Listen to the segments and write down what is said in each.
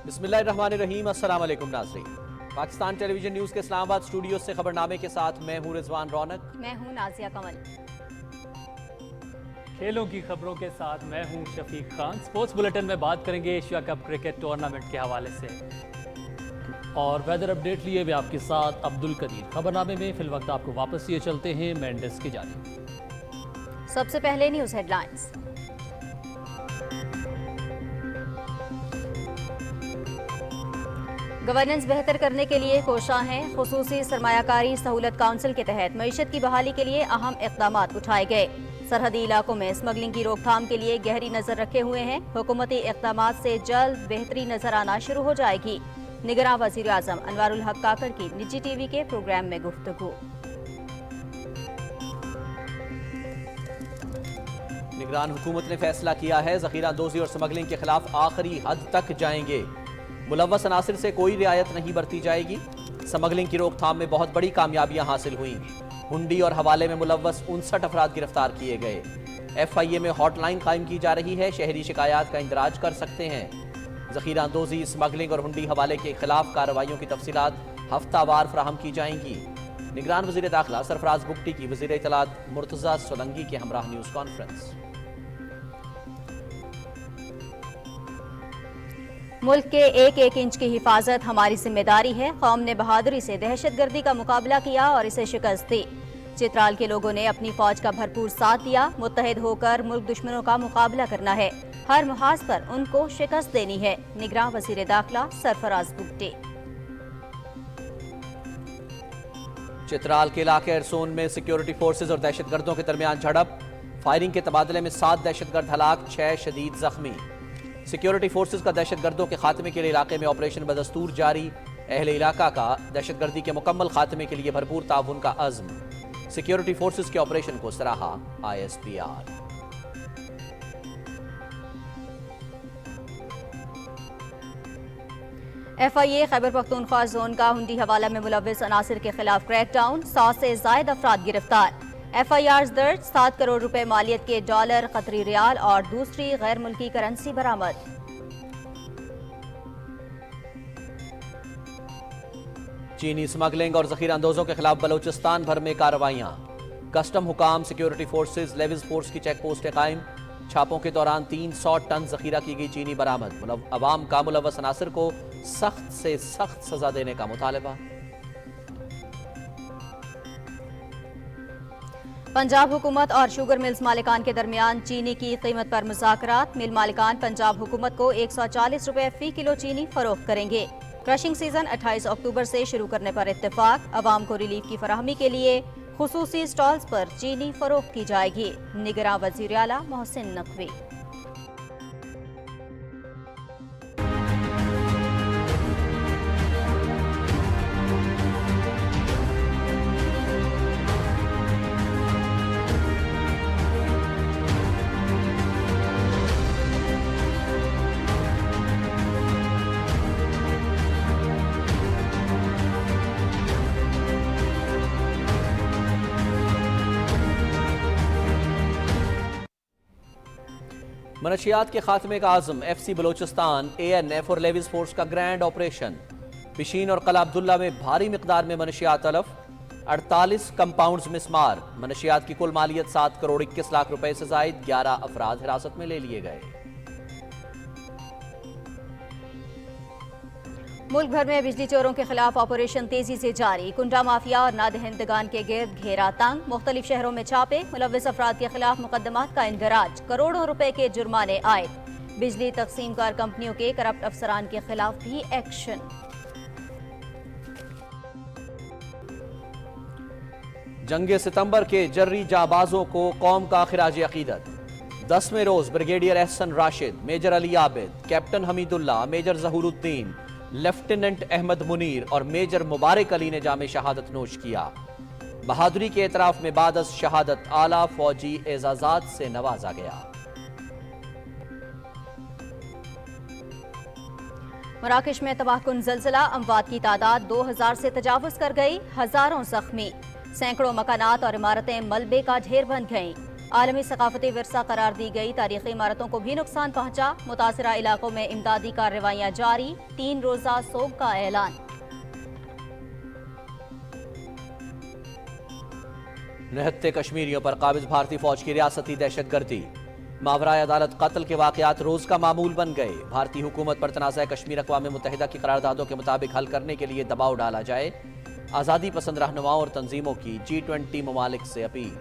बिस्मिल्लाहिर्रहमानिर्रहीम। अस्सलाम वालेकुम नाज़रीन। पाकिस्तान टेलीविजन न्यूज़ के इस्लामाबाद स्टूडियो से खबरनामे के साथ मैं हूँ रिजवान रौनक। मैं हूँ नाजिया कमल। खेलों की खबरों के साथ मैं हूँ शफीक खान। स्पोर्ट्स बुलेटिन में बात करेंगे एशिया कप क्रिकेट टूर्नामेंट के हवाले से और वेदर अपडेट लिए हुए आपके साथ अब्दुल कदीर। खबरनामे में फिल वक्त आपको वापस ये चलते हैं मेंडिस की जानिब। सबसे पहले न्यूज़ हेडलाइंस। गवर्नेंस बेहतर करने के लिए कोशां हैं। खुसूसी सरमायाकारी सहूलत काउंसिल के तहत मईशत की बहाली के लिए अहम इक़दामात उठाए गए। सरहदी इलाकों में स्मगलिंग की रोकथाम के लिए गहरी नजर रखे हुए हैं। हुकूमती इक़दामात से जल्द बेहतरी नजर आना शुरू हो जाएगी। निगरान वज़ीर आज़म अनवारुल हक काकड़ की निजी टीवी के प्रोग्राम में गुफ्तगू। निगरान हुकूमत ने फैसला किया है, ज़ख़ीरांदोज़ी और स्मगलिंग के खिलाफ आखिरी हद तक जाएंगे। मुलव्वस अनासिर से कोई रियायत नहीं बरती जाएगी। स्मगलिंग की रोकथाम में बहुत बड़ी कामयाबियां हासिल हुई। हुंडी और हवाले में मुलव्वस 59 अफराद गिरफ्तार किए गए। FIA में हॉटलाइन कायम की जा रही है, शहरी शिकायत का इंदराज कर सकते हैं। ज़ख़ीरांदोज़ी, स्मगलिंग और हुंडी हवाले के खिलाफ कार्रवाइयों की तफसीलात हफ्तावार फराहम की जाएंगी। निगरान वज़ीर दाखिला सरफराज बुगटी की वज़ीर इत्तलात मुर्तज़ा सोलंकी के हमरा न्यूज़ कॉन्फ्रेंस। मुल्क के एक एक इंच की हिफाजत हमारी जिम्मेदारी है। कौम ने बहादुरी से दहशतगर्दी का मुकाबला किया और इसे शिकस्त दी। चित्राल के लोगों ने अपनी फौज का भरपूर साथ दिया। मुत्तहिद होकर मुल्क दुश्मनों का मुकाबला करना है। हर मुहाज पर उनको शिकस्त देनी है। निगरान वज़ीर दाखिला सरफराज बुगटी। चित्राल के इलाके अरसोन में सिक्योरिटी फोर्सेज और दहशतगर्दों के दरमियान झड़प। फायरिंग के तबादले में 7 दहशतगर्द हलाक, 6 शदीद जख्मी। सिक्योरिटी फोर्सेज का दहशतगर्दों के खात्मे के लिए इलाके में ऑपरेशन बदस्तूर जारी। अहले इलाका का दहशतगर्दी के मुकम्मल खात्मे के लिए भरपूर ताउन का अज़्म। सिक्योरिटी फोर्सेज के ऑपरेशन को सराहा ISPR। FIA Khyber Pakhtunkhwa zone का हुंडी हवाला में मुलव्विस अनासिर के खिलाफ क्रैकडाउन। 100 से जायद अफराद गिरफ्तार। FIRs दर्ज। 7 करोड़ रुपए मालियत के डॉलर, कतरी रियाल और दूसरी गैर मुल्की करेंसी बरामद। चीनी स्मगलिंग और ज़ख़ीरांदोज़ों के खिलाफ बलोचिस्तान भर में कार्रवाइयां। कस्टम हुकाम, सिक्योरिटी फोर्सेज, लेविस फोर्स की चेक पोस्टें कायम। छापों के दौरान 300 टन ज़ख़ीरा की गई चीनी बरामद। अवाम का मुलव्वस अनासिर को सख्त से सख्त सजा देने का मुतालबा। पंजाब हुकूमत और शुगर मिल्स मालिकान के दरमियान चीनी की कीमत पर मुज़ाकरात। मिल मालिकान पंजाब हुकूमत को 140 रुपए फी किलो चीनी फरोख्त करेंगे। क्रशिंग सीजन 28 अक्टूबर से शुरू करने पर इत्तेफाक। अवाम को रिलीफ की फराहमी के लिए खुसूसी स्टॉल्स पर चीनी फरोख्त की जाएगी। निगरान वज़ीर आला मोहसिन नकवी। मनशियात के खात्मे का आज़म। FC बलोचिस्तान, ANF और लेविस फोर्स का ग्रैंड ऑपरेशन। पिशीन और कला अब्दुल्ला में भारी मिकदार में मनशियात तलफ। 48 कंपाउंड्स मिसमार। मनशियात की कुल मालियत 7 करोड़ 21 लाख रुपए से जायद। 11 अफराद हिरासत में ले लिए गए। मुल्क भर में बिजली चोरों के खिलाफ ऑपरेशन तेजी से जारी। कुंडा माफिया और नादहिंदगान के गिर्द घेरा तंग। मुख्तलिफ शहरों में छापे। मुलव्विस अफराद के खिलाफ मुकदमात का इंदराज। करोड़ों रुपए के जुर्माने आए। बिजली तकसीमकार कंपनियों के करप्ट अफसरान के खिलाफ भी एक्शन। जंग सितंबर के जर्री जाबाजों को कौम का खिराज अकीदत। 10वें रोज brigadier Ehsan Rashid, major Ali Abid, captain Hamidullah, major Zahuruddin, lieutenant Ahmad Munir और मेजर मुबारक अली ने जामे शहादत नोश किया। बहादुरी के एतराफ में बाद शहादत आला फौजी एजाजात से नवाजा गया। मराकश में तबाहकुन ज़लज़ला। अमवात की तादाद 2000 से तजावुज कर गई। हजारों जख्मी। सैकड़ों मकानात और इमारतें मलबे का ढेर बन गईं। عالمی ثقافتی ورثہ قرار دی گئی تاریخی عمارتوں کو بھی نقصان پہنچا۔ متاثرہ علاقوں میں امدادی کارروائیاں جاری، 3 روزہ سوگ کا اعلان۔ نہتے کشمیریوں پر قابض بھارتی فوج کی ریاستی دہشت گردی، ماورائے عدالت قتل کے واقعات روز کا معمول بن گئے۔ بھارتی حکومت پر تنازع کشمیر اقوام متحدہ کی قراردادوں کے مطابق حل کرنے کے لیے دباؤ ڈالا جائے۔ آزادی پسند رہنماؤں اور تنظیموں کی G20 ممالک سے اپیل۔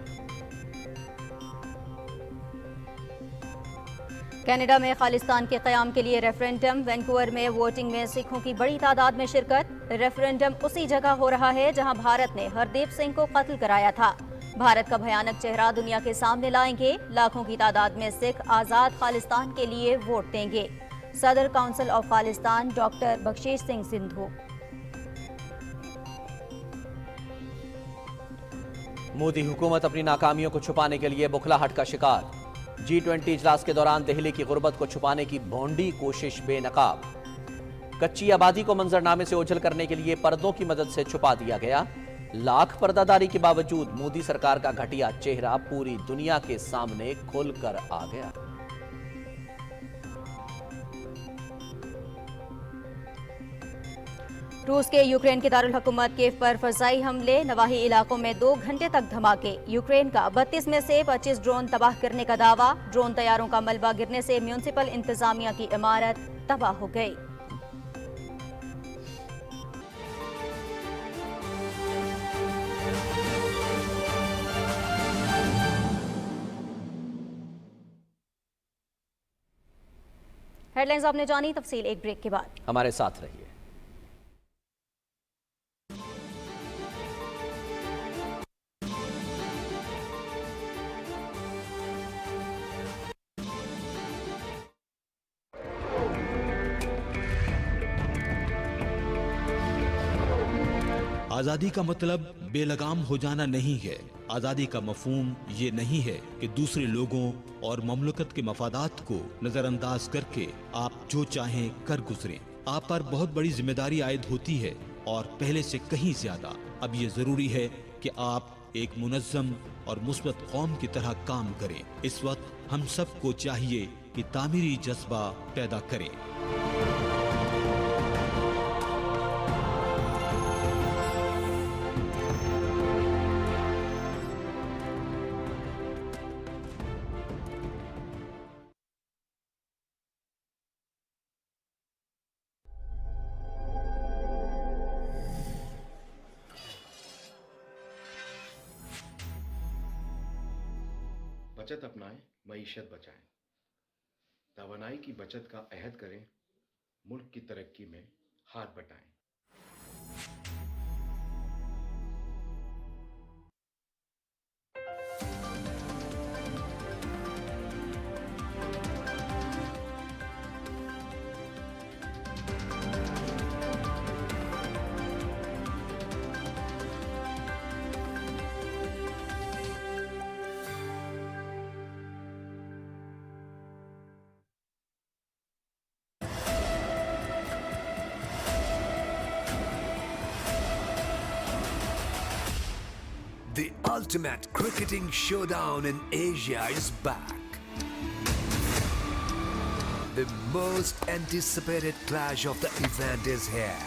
کینیڈا میں خالستان کے قیام کے لیے ریفرینڈم، وینکوور میں ووٹنگ میں سکھوں کی بڑی تعداد میں شرکت۔ ریفرینڈم اسی جگہ ہو رہا ہے جہاں بھارت نے ہردیپ سنگھ کو قتل کرایا تھا۔ بھارت کا بھیانک چہرہ دنیا کے سامنے لائیں گے، لاکھوں کی تعداد میں سکھ آزاد خالستان کے لیے ووٹ دیں گے۔ صدر council of Khalistan doctor Bakhshish Singh Sandhu. Modi حکومت اپنی ناکامیوں کو چھپانے کے لیے بکھلاہٹ کا شکار۔ G20 اجلاس کے دوران دہلی کی غربت کو چھپانے کی بھونڈی کوشش بے نقاب۔ کچی آبادی کو منظرنامے سے اوجھل کرنے کے لیے پردوں کی مدد سے چھپا دیا گیا۔ لاکھ پردہ داری کے باوجود مودی سرکار کا گھٹیا چہرہ پوری دنیا کے سامنے کھل کر آ گیا۔ روس کے یوکرین کے دارالحکومت کیف پر فضائی حملے، نواحی علاقوں میں 2 گھنٹے تک دھماکے۔ یوکرین کا 32 میں سے 25 ڈرون تباہ کرنے کا دعویٰ۔ ڈرون طیاروں کا ملبہ گرنے سے میونسپل انتظامیہ کی عمارت تباہ ہو گئی۔ ہیڈ لائنز آپ نے جانی، تفصیل ایک بریک کے بعد۔ ہمارے ساتھ رہیے۔ آزادی کا مطلب بے لگام ہو جانا نہیں ہے۔ آزادی کا مفہوم یہ نہیں ہے کہ دوسرے لوگوں اور مملکت کے مفادات کو نظر انداز کر کے آپ جو چاہیں کر گزریں۔ آپ پر بہت بڑی ذمہ داری عائد ہوتی ہے اور پہلے سے کہیں زیادہ اب یہ ضروری ہے کہ آپ ایک منظم اور مثبت قوم کی طرح کام کریں۔ اس وقت ہم سب کو چاہیے کہ تعمیری جذبہ پیدا کریں۔ بچت اپنائیں، معیشت بچائیں، توانائی کی بچت کا عہد کریں، ملک کی ترقی میں ہاتھ بٹائیں۔ The ultimate cricketing showdown in Asia is back. The most anticipated clash of the event is here.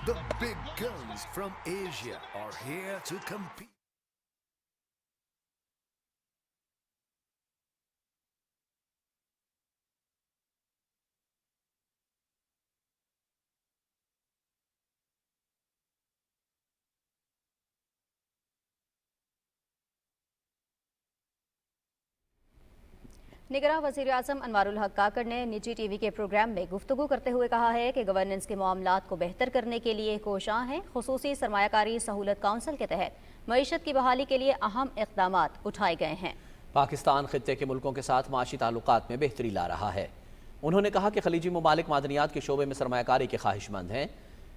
The big guns from Asia are here to compete. نگراں وزیر اعظم انوار الحق کاکڑ نے نجی ٹی وی کے پروگرام میں گفتگو کرتے ہوئے کہا ہے کہ گورننس کے معاملات کو بہتر کرنے کے لیے کوشاں ہیں۔ خصوصی سرمایہ کاری سہولت کونسل کے تحت معیشت کی بحالی کے لیے اہم اقدامات اٹھائے گئے ہیں۔ پاکستان خطے کے ملکوں کے ساتھ معاشی تعلقات میں بہتری لا رہا ہے۔ انہوں نے کہا کہ خلیجی ممالک معدنیات کے شعبے میں سرمایہ کاری کے خواہش مند ہیں۔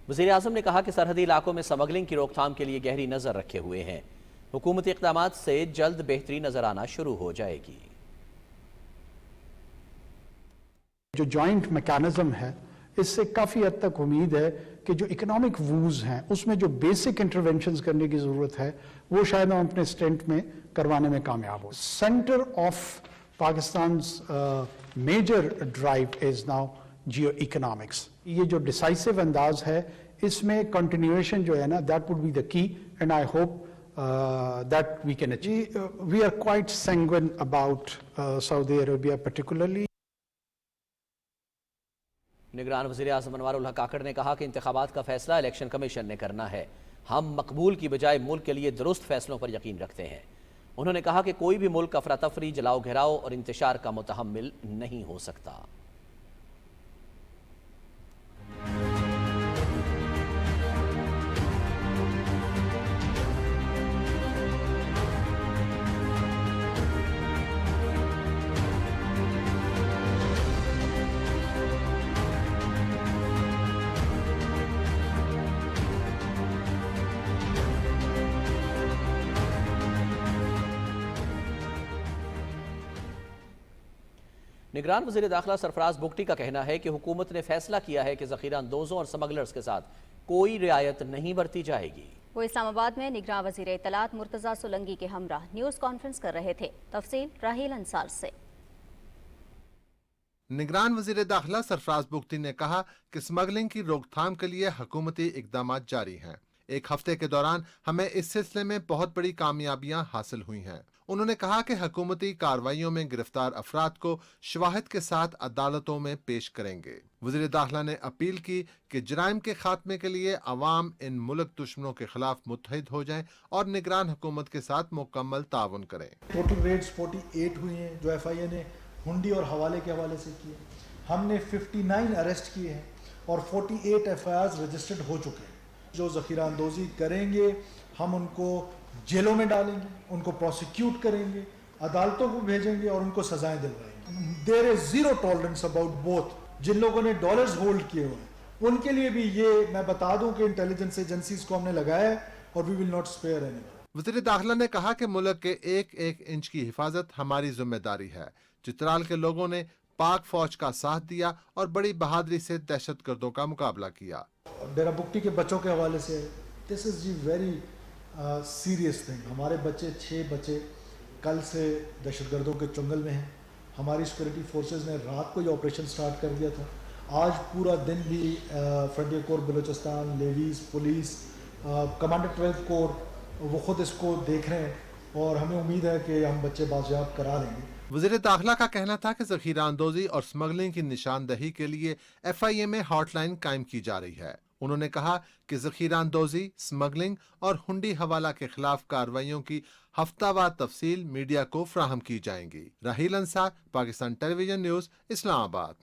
وزیر اعظم نے کہا کہ سرحدی علاقوں میں سمگلنگ کی روک تھام کے لیے گہری نظر رکھے ہوئے ہیں۔ حکومتی اقدامات سے جلد بہتری نظر آنا شروع ہو جائے گی۔ جو جوائنٹ میکانزم ہے اس سے کافی حد تک امید ہے کہ جو اکنامک ووز ہیں اس میں جو بیسک انٹرونشنز کرنے کی ضرورت ہے وہ شاید ہم اپنے اسٹینٹ میں کروانے میں کامیاب ہو. Centre of Pakistan's major drive is now geoeconomics. یہ جو ڈیسائسو انداز ہے اس میں کنٹینیویشن جو ہے نا دیٹ وڈ بی دا کی and I hope that we can achieve. We are quite sanguine about Saudi Arabia particularly. نگران وزیر اعظم انوار الحق کاکڑ نے کہا کہ انتخابات کا فیصلہ الیکشن کمیشن نے کرنا ہے. ہم مقبول کی بجائے ملک کے لیے درست فیصلوں پر یقین رکھتے ہیں. انہوں نے کہا کہ کوئی بھی ملک افراتفری، جلاؤ گھراؤ اور انتشار کا متحمل نہیں ہو سکتا. نگران وزیر داخلہ سرفراز بگٹی کا کہنا ہے کہ حکومت نے فیصلہ کیا ہے کہ ذخیرہ اندوزوں اور سمگلرز کے ساتھ کوئی رعایت نہیں برتی جائے گی. وہ اسلام آباد میں نگراں وزیر اطلاعات مرتضی سولنگی کے ہمراہ نیوز کانفرنس کر رہے تھے. تفصیل راہیل انصار سے. نگران وزیر داخلہ سرفراز بگٹی نے کہا کہ سمگلنگ کی روک تھام کے لیے حکومتی اقدامات جاری ہیں. ایک ہفتے کے دوران ہمیں اس سلسلے میں بہت بڑی کامیابیاں حاصل ہوئی ہیں. انہوں نے کہا کہ حکومتی کارروائیوں میں گرفتار افراد کو شواہد کے ساتھ عدالتوں میں پیش کریں گے. وزیر داخلہ نے اپیل کی کہ جرائم کے خاتمے کے لیے عوام ان ملک دشمنوں کے خلاف متحد ہو جائیں اور نگران حکومت کے ساتھ مکمل تعاون کریں. ٹوٹل ریٹس 48 ہوئی ہیں جو ایف آئی اے نے ہنڈی اور حوالے کے حوالے سے کیے. ہم نے 59 اریسٹ کیے ہیں اور 48 ایف آئی آرز رجسٹرڈ ہو چکے ہیں. جو ذخیرہ اندوزی کریں گے ہم ان کو جیلوں میں ڈالیں گے، ان کو پروسیکیوٹ کریں گے، عدالتوں کو بھیجیں گے اور ان کو سزائیں دلوائیں گے. There is zero tolerance about both. جن لوگوں نے ڈالرز ہولڈ کیے ہوئے ہیں ان کے لیے بھی یہ میں بتا دوں کہ انٹیلیجنس ایجنسیز کو ہم نے لگایا ہے اور وی ول ناٹ اسپیئر اینی. وزیر داخلہ نے کہا کہ ملک کے ایک ایک انچ کی حفاظت ہماری ذمہ داری ہے. چترال کے لوگوں نے پاک فوج کا ساتھ دیا اور بڑی بہادری سے دہشت گردوں کا مقابلہ کیا. ڈیرہ بگٹی کے بچوں کے حوالے سے دس از جی ویری سیریس تھنگ. ہمارے بچے 6 بچے کل سے دہشت گردوں کے چنگل میں ہیں. ہماری سیکورٹی فورسز نے رات کو یہ آپریشن سٹارٹ کر دیا تھا. آج پورا دن بھی فرنٹیئر کور بلوچستان، لیویز، پولیس، کمانڈر 12 کور وہ خود اس کو دیکھ رہے ہیں اور ہمیں امید ہے کہ ہم بچے بازیاب کرا لیں گے. وزیر داخلہ کا کہنا تھا کہ ذخیرہ اندوزی اور سمگلنگ کی نشاندہی کے لیے ایف آئی اے میں ہاٹ لائن قائم کی جا رہی ہے. انہوں نے کہا کہ ذخیرہ اندوزی، سمگلنگ اور ہنڈی حوالہ کے خلاف کارروائیوں کی ہفتہ وار تفصیل میڈیا کو فراہم کی جائیں گی. راہیل انصار، پاکستان ٹیلی ویژن نیوز، اسلام آباد.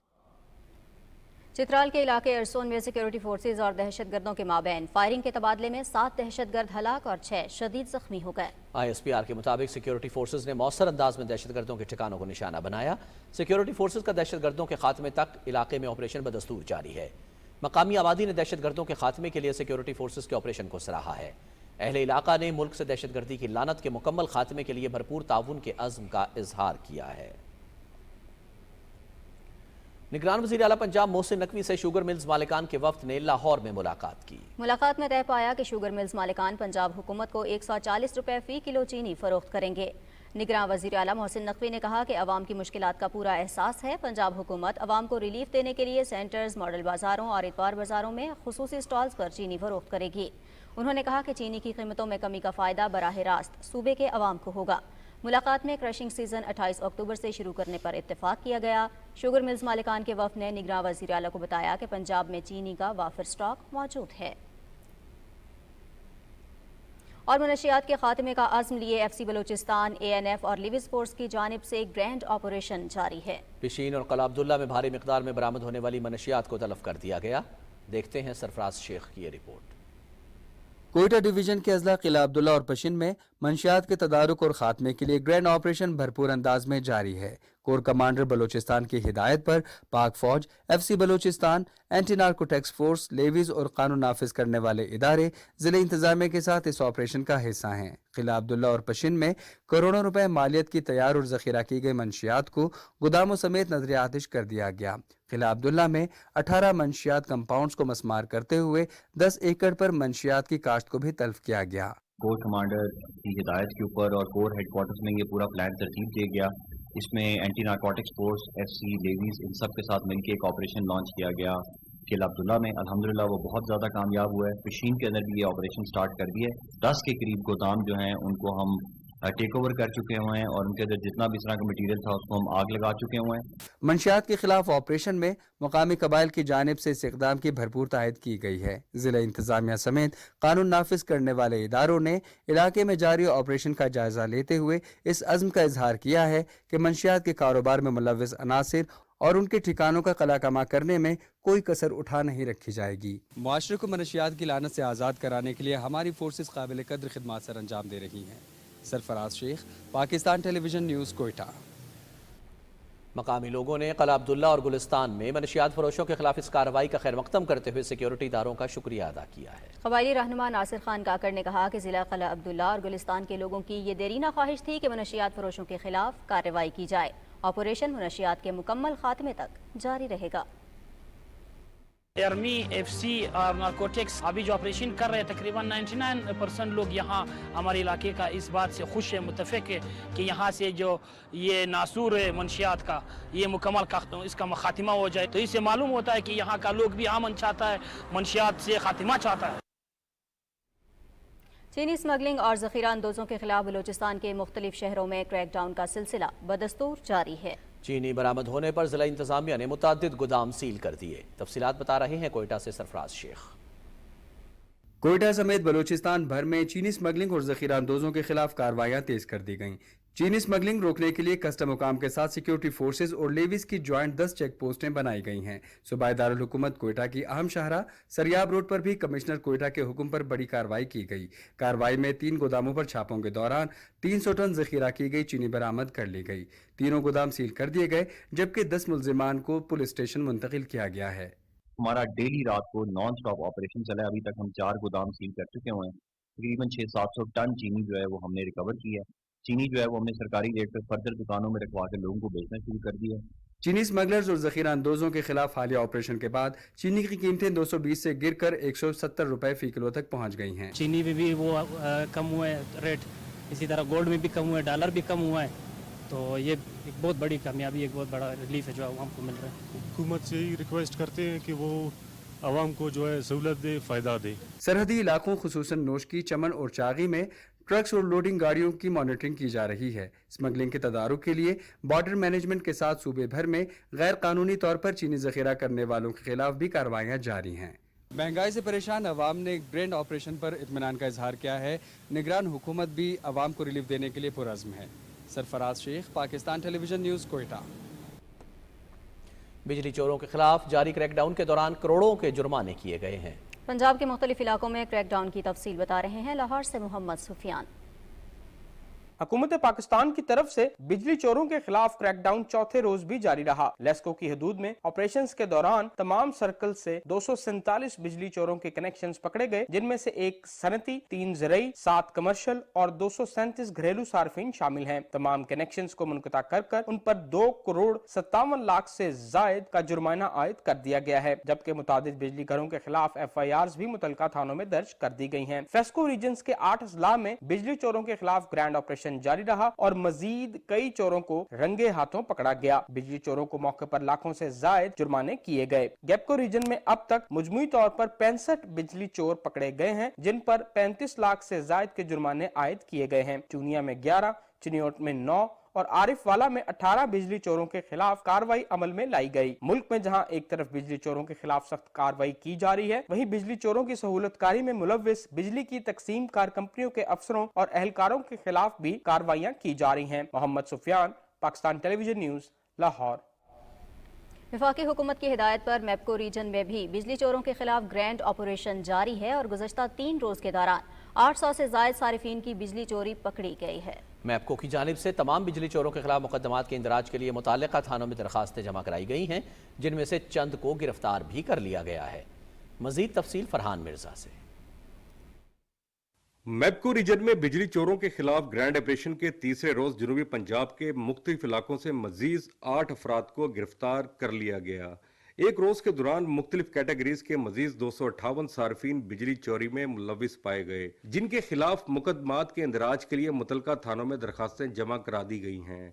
چترال کے علاقے ارسون میں سیکورٹی فورسز اور دہشت گردوں کے مابین فائرنگ کے تبادلے میں 7 دہشت گرد ہلاک اور 6 شدید زخمی ہو گئے. آئی ایس پی آر کے مطابق سیکورٹی فورسز نے مؤثر انداز میں دہشت گردوں کے ٹھکانوں کو نشانہ بنایا. سیکورٹی فورسز کا دہشت گردوں کے خاتمے تک علاقے میں آپریشن بدستور جاری ہے. مقامی آبادی نے دہشت گردوں کے خاتمے کے لیے سیکورٹی فورسز کے آپریشن کو سراہا ہے. اہل علاقہ نے ملک سے دہشت گردی کی لعنت کے مکمل خاتمے کے لیے بھرپور تعاون کے عزم کا اظہار کیا ہے. نگران وزیر اعلیٰ پنجاب محسن نقوی سے شوگر ملز مالکان کے وفد نے لاہور میں ملاقات کی. ملاقات میں طے پایا کہ شوگر ملز مالکان پنجاب حکومت کو 140 روپے فی کلو چینی فروخت کریں گے. نگران وزیر اعلیٰ محسن نقوی نے کہا کہ عوام کی مشکلات کا پورا احساس ہے. پنجاب حکومت عوام کو ریلیف دینے کے لیے سینٹرز، ماڈل بازاروں اور اتوار بازاروں میں خصوصی سٹالز پر چینی فروخت کرے گی. انہوں نے کہا کہ چینی کی قیمتوں میں کمی کا فائدہ براہ راست صوبے کے عوام کو ہوگا. ملاقات میں کرشنگ سیزن 28 اکتوبر سے شروع کرنے پر اتفاق کیا گیا. شوگر ملز مالکان کے وفد نے نگراں وزیر اعلیٰ کو بتایا کہ پنجاب میں چینی کا وافر سٹاک موجود ہے. اور منشیات کے خاتمے کا عزم لیے ایف سی بلوچستان، اے این ایف اور لیویز فورس کی جانب سے گرینڈ آپریشن جاری ہے. پشین اور قلعہ عبداللہ میں بھاری مقدار میں برآمد ہونے والی منشیات کو تلف کر دیا گیا. دیکھتے ہیں سرفراز شیخ کی یہ رپورٹ. کوئٹہ ڈویژن کے اضلاع قلعہ عبداللہ اور پشین میں منشیات کے تدارک اور خاتمے کے لیے گرینڈ آپریشن بھرپور انداز میں جاری ہے. कोर कमांडर बलूचिस्तान की हिदायत पर पाक फौज, FC Balochistan, anti narcotics force, levies और कानून नाफिज करने वाले इदारे जिले इंतजामिया के साथ इस ऑपरेशन का हिस्सा हैं। किला अब्दुल्ला और पशिन में करोड़ों रुपए मालियत की तैयार और जखीरा की गई मंशियात को गोदामों समेत नजर आतिश कर दिया गया। किला अब्दुल्ला में 18 मंशियात कंपाउंड्स को मस्मार करते हुए 10 एकड़ पर मंशियात की काश्त को भी तल्फ किया गया। कोर कमांडर की हिदायत के ऊपर और कोर हेडक्वार्टर्स में ये पूरा प्लान तरतीब दिया गया। इसमें anti narcotics force, FC, levies, इन सब के साथ मिलकर एक ऑपरेशन लॉन्च किया गया किला अब्दुल्ला में। अल्हम्दुलिल्लाह वो बहुत ज़्यादा कामयाब हुआ है। पशीन के अंदर भी ये ऑपरेशन स्टार्ट कर दिया है। 10 के करीब गोदाम जो हैं उनको हम टेक ओवर कर चुके हुए हैं और उनके अंदर जितना भी इस तरह का मटीरियल था उसको हम आग लगा चुके हुए हैं। मंशियात के खिलाफ ऑपरेशन में मुकामी कबाइल की जानिब से इस इक़दाम की भरपूर तायद की गई है। ज़िला इंतजामिया समेत कानून नाफिज करने वाले इदारों ने इलाके में जारी ऑपरेशन का जायजा लेते हुए इस अज़्म का इजहार किया है कि मंशियात के कारोबार में मुलव्विस अनासिर और उनके ठिकानों का कलाकमा करने में कोई कसर उठा नहीं रखी जाएगी। मुआशरे को मनशियात की लानत से आज़ाद कराने के लिए हमारी फोर्सेस काबिल कद्र खिदमात सर अंजाम दे रही हैं। Sarfaraz Sheikh, Pakistan television news, Quetta. मकामी लोगों ने किला अब्दुल्ला और गुलिस्तान में मनशियात फरोशों के खिलाफ इस कार्रवाई का खैर मकदम करते हुए सिक्योरिटी इदारों का शुक्रिया अदा किया है। कबायली रहनुमा नासिर खान काकर ने कहा कि जिला किला अब्दुल्ला और गुलिस्तान के लोगों की ये देरीना ख्वाहिश थी कि मनशियात फरोशों के खिलाफ कार्रवाई की जाए। ऑपरेशन मनशियात के मुकम्मल खात्मे तक जारी रहेगा। आर्मी, FC और नारकोटिक्स अभी जो ऑपरेशन कर रहे हैं तकरीबन 99% लोग यहाँ हमारे इलाके का इस बात से खुश है, मुतफिक है कि यहाँ से जो ये नासूर है मनशियात का ये मुकम्मल इसका खातिमा हो जाए। तो इससे मालूम होता है कि यहाँ का लोग भी अमन चाहता है, मनशियात से खातिमा चाहता है। चीनी स्मगलिंग और ज़ख़ीरा अंदोज़ों के खिलाफ बलूचिस्तान के मुख्तलिफ शहरों में क्रैकडाउन का सिलसिला बदस्तूर जारी है। चीनी बरामद होने पर जिला इंतजामिया ने मुतअद्दिद गोदाम सील कर दिए। तफसीलात बता रहे हैं कोयटा से सरफराज शेख। कोयटा समेत बलूचिस्तान भर में चीनी स्मगलिंग और ज़ख़ीरा अंदोज़ों के खिलाफ कार्रवाइयाँ तेज कर दी गईं। चीनी स्मगलिंग रोकने के लिए कस्टम हुकाम के साथ सिक्योरिटी फोर्सेज और लेवीज की ज्वाइंट 10 चेक पोस्टें बनाई गई हैं। सूबाई दारुल हुकूमत कोयटा की अहम शाहरा सरियाब रोड पर भी कमिश्नर कोयटा के हुक्म पर बड़ी कार्रवाई की गई। कार्रवाई में 3 गोदामों पर छापों के दौरान 300 टन ज़ख़ीरा की गई चीनी बरामद कर ली गई। तीनों गोदाम सील कर दिए गए जबकि 10 मुल्जिमान को पुलिस स्टेशन मुंतकिल किया गया है। हमारा डेली रात को नॉन स्टॉप ऑपरेशन चला है। अभी तक हम 4 गोदाम सील कर चुके हुए हैं। तकरीबन 600-700 टन चीनी जो है वो हमने रिकवर की है। चीनी जो है वो हमने सरकारी रेट पर फर्दर दुकानों में रखवा के लोगों को बेचना शुरू कर दिया है। चीनी स्मगलर्स और ज़ख़ीरा अंदोज़ों के खिलाफ हालिया ऑपरेशन के बाद चीनी की कीमतें 220 से गिरकर 170 रुपए फी किलो तक पहुंच गई हैं। चीनी में भी वो कम हुआ है रेट, इसी तरह गोल्ड में भी कम हुआ है, डॉलर भी कम हुआ है। तो ये एक बहुत बड़ी कामयाबी, एक बहुत बड़ा रिलीफ है जो आवाम को मिल रहा है। हुकूमत से ही रिक्वेस्ट करते हैं कि वो आवाम को जो है सहूलत दे, फ़ायदा दे। सरहदी इलाकों खुसूसन नोशकी, चमन और चागी में ट्रक्स और लोडिंग गाड़ियों की मॉनिटरिंग की जा रही है। स्मगलिंग के तदारुक के लिए बॉर्डर मैनेजमेंट के साथ सूबे भर में गैर कानूनी तौर पर चीनी ज़ख़ीरा करने वालों के खिलाफ भी कार्रवाइयाँ जारी हैं। महंगाई से परेशान अवाम ने ब्रेंड ऑपरेशन पर इत्मीनान का इजहार किया है। निगरान हुकूमत भी अवाम को रिलीफ देने के लिए पुरअज़्म है। Sarfaraz Sheikh, Pakistan television news, Quetta. बिजली चोरों के खिलाफ जारी क्रैकडाउन के दौरान करोड़ों के जुर्माने किए गए हैं। पंजाब के मुख्तलिफ इलाकों में क्रैकडाउन की तफसील बता रहे हैं लाहौर से मोहम्मद सुफियान। हुकूमत पाकिस्तान की तरफ से बिजली चोरों के खिलाफ क्रैकडाउन चौथे रोज भी जारी रहा। लेस्को की हदूद में ऑपरेशंस के दौरान तमाम सर्कल से 247 बिजली चोरों के कनेक्शंस पकड़े गए, जिनमें से 1 सनती, 3 ज़रई, 7 कमर्शियल और 237 घरेलू सार्फिन शामिल हैं। तमाम कनेक्शंस को मुनक़ता कर उन पर 2 करोड़ 57 लाख से जायद का जुर्माना आयद कर दिया गया है, जबकि मुतादिद बिजली घरों के खिलाफ FIRs भी मुतलका थानों में दर्ज कर दी गई हैं। फेस्को रीजन्स के 8 अजला में बिजली चोरों के खिलाफ ग्रैंड ऑपरेशन जारी रहा और मजीद कई चोरों को रंगे हाथों पकड़ा गया। बिजली चोरों को मौके पर लाखों से जायद जुर्माने किए गए। गैपको रीजन में अब तक मजमूई तौर पर 65 बिजली चोर पकड़े गए हैं, जिन पर 35 लाख से जायद के जुर्माने आयद किए गए हैं। चूनिया में 11, चिनियोट में 9 और आरिफ वाला में 18 बिजली चोरों के खिलाफ कार्रवाई अमल में लाई गई। मुल्क में जहां एक तरफ बिजली चोरों के खिलाफ सख्त कार्रवाई की जा रही है, वहीं बिजली चोरों की सहूलतकारी में मुलव्विस बिजली की तकसीम कार कंपनियों के अफसरों और एहलकारों के खिलाफ भी कार्रवाइयां की जा रही हैं। Mohammad Sufiyan, Pakistan television news, Lahore. वफाकी हुकूमत की हिदायत पर मैपको रीजन में भी बिजली चोरों के खिलाफ ग्रैंड ऑपरेशन जारी है और गुज़श्ता 3 रोज के दौरान 800 से जायद सारिफीन की बिजली चोरी पकड़ी गई है। میپکو کی جانب سے تمام بجلی چوروں کے خلاف مقدمات کے اندراج کے لیے متعلقہ تھانوں میں درخواستیں جمع کرائی گئی ہیں، جن میں سے چند کو گرفتار بھی کر لیا گیا ہے۔ مزید تفصیل فرحان مرزا سے۔ میپکو ریجن میں بجلی چوروں کے خلاف گرینڈ آپریشن کے تیسرے روز جنوبی پنجاب کے مختلف علاقوں سے مزید 8 افراد کو گرفتار کر لیا گیا۔ ایک روز کے دوران مختلف کیٹیگریز کے مزید 258 صارفین بجلی چوری میں ملوث پائے گئے، جن کے خلاف مقدمات کے اندراج کے لیے متعلقہ تھانوں میں درخواستیں جمع کرا دی گئی ہیں۔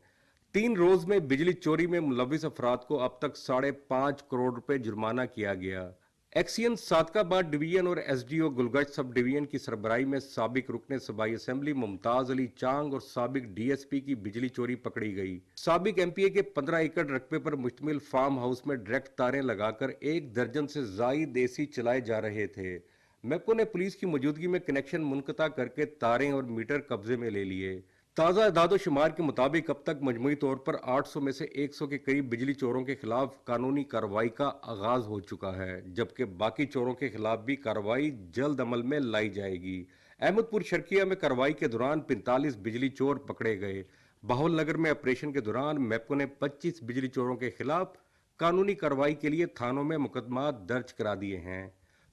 3 روز میں بجلی چوری میں ملوث افراد کو اب تک 5.5 کروڑ روپے جرمانہ کیا گیا۔ ایکسین صادق آباد ڈویژن اور ایس ڈی او گلگشت سب ڈویژن کی سربراہی میں سابق رکن صوبائی اسمبلی ممتاز علی چانگ اور سابق ڈی ایس پی کی بجلی چوری پکڑی گئی۔ سابق ایم پی اے کے 15 ایکڑ رقبے پر مشتمل فارم ہاؤس میں ڈائریکٹ تاریں لگا کر 1 درجن سے زائد اے سی چلائے جا رہے تھے۔ میپکو نے پولیس کی موجودگی میں کنیکشن منقطع کر کے تاریں اور میٹر قبضے میں لے لیے۔ تازہ اعداد و شمار کے مطابق اب تک مجموعی طور پر 800 میں سے 100 کے قریب بجلی چوروں کے خلاف قانونی کارروائی کا آغاز ہو چکا ہے، جبکہ باقی چوروں کے خلاف بھی کارروائی جلد عمل میں لائی جائے گی۔ احمد پور شرقیہ میں کارروائی کے دوران 45 بجلی چور پکڑے گئے۔ بہول نگر میں آپریشن کے دوران میپکو نے 25 بجلی چوروں کے خلاف قانونی کارروائی کے لیے تھانوں میں مقدمات درج کرا دیے ہیں۔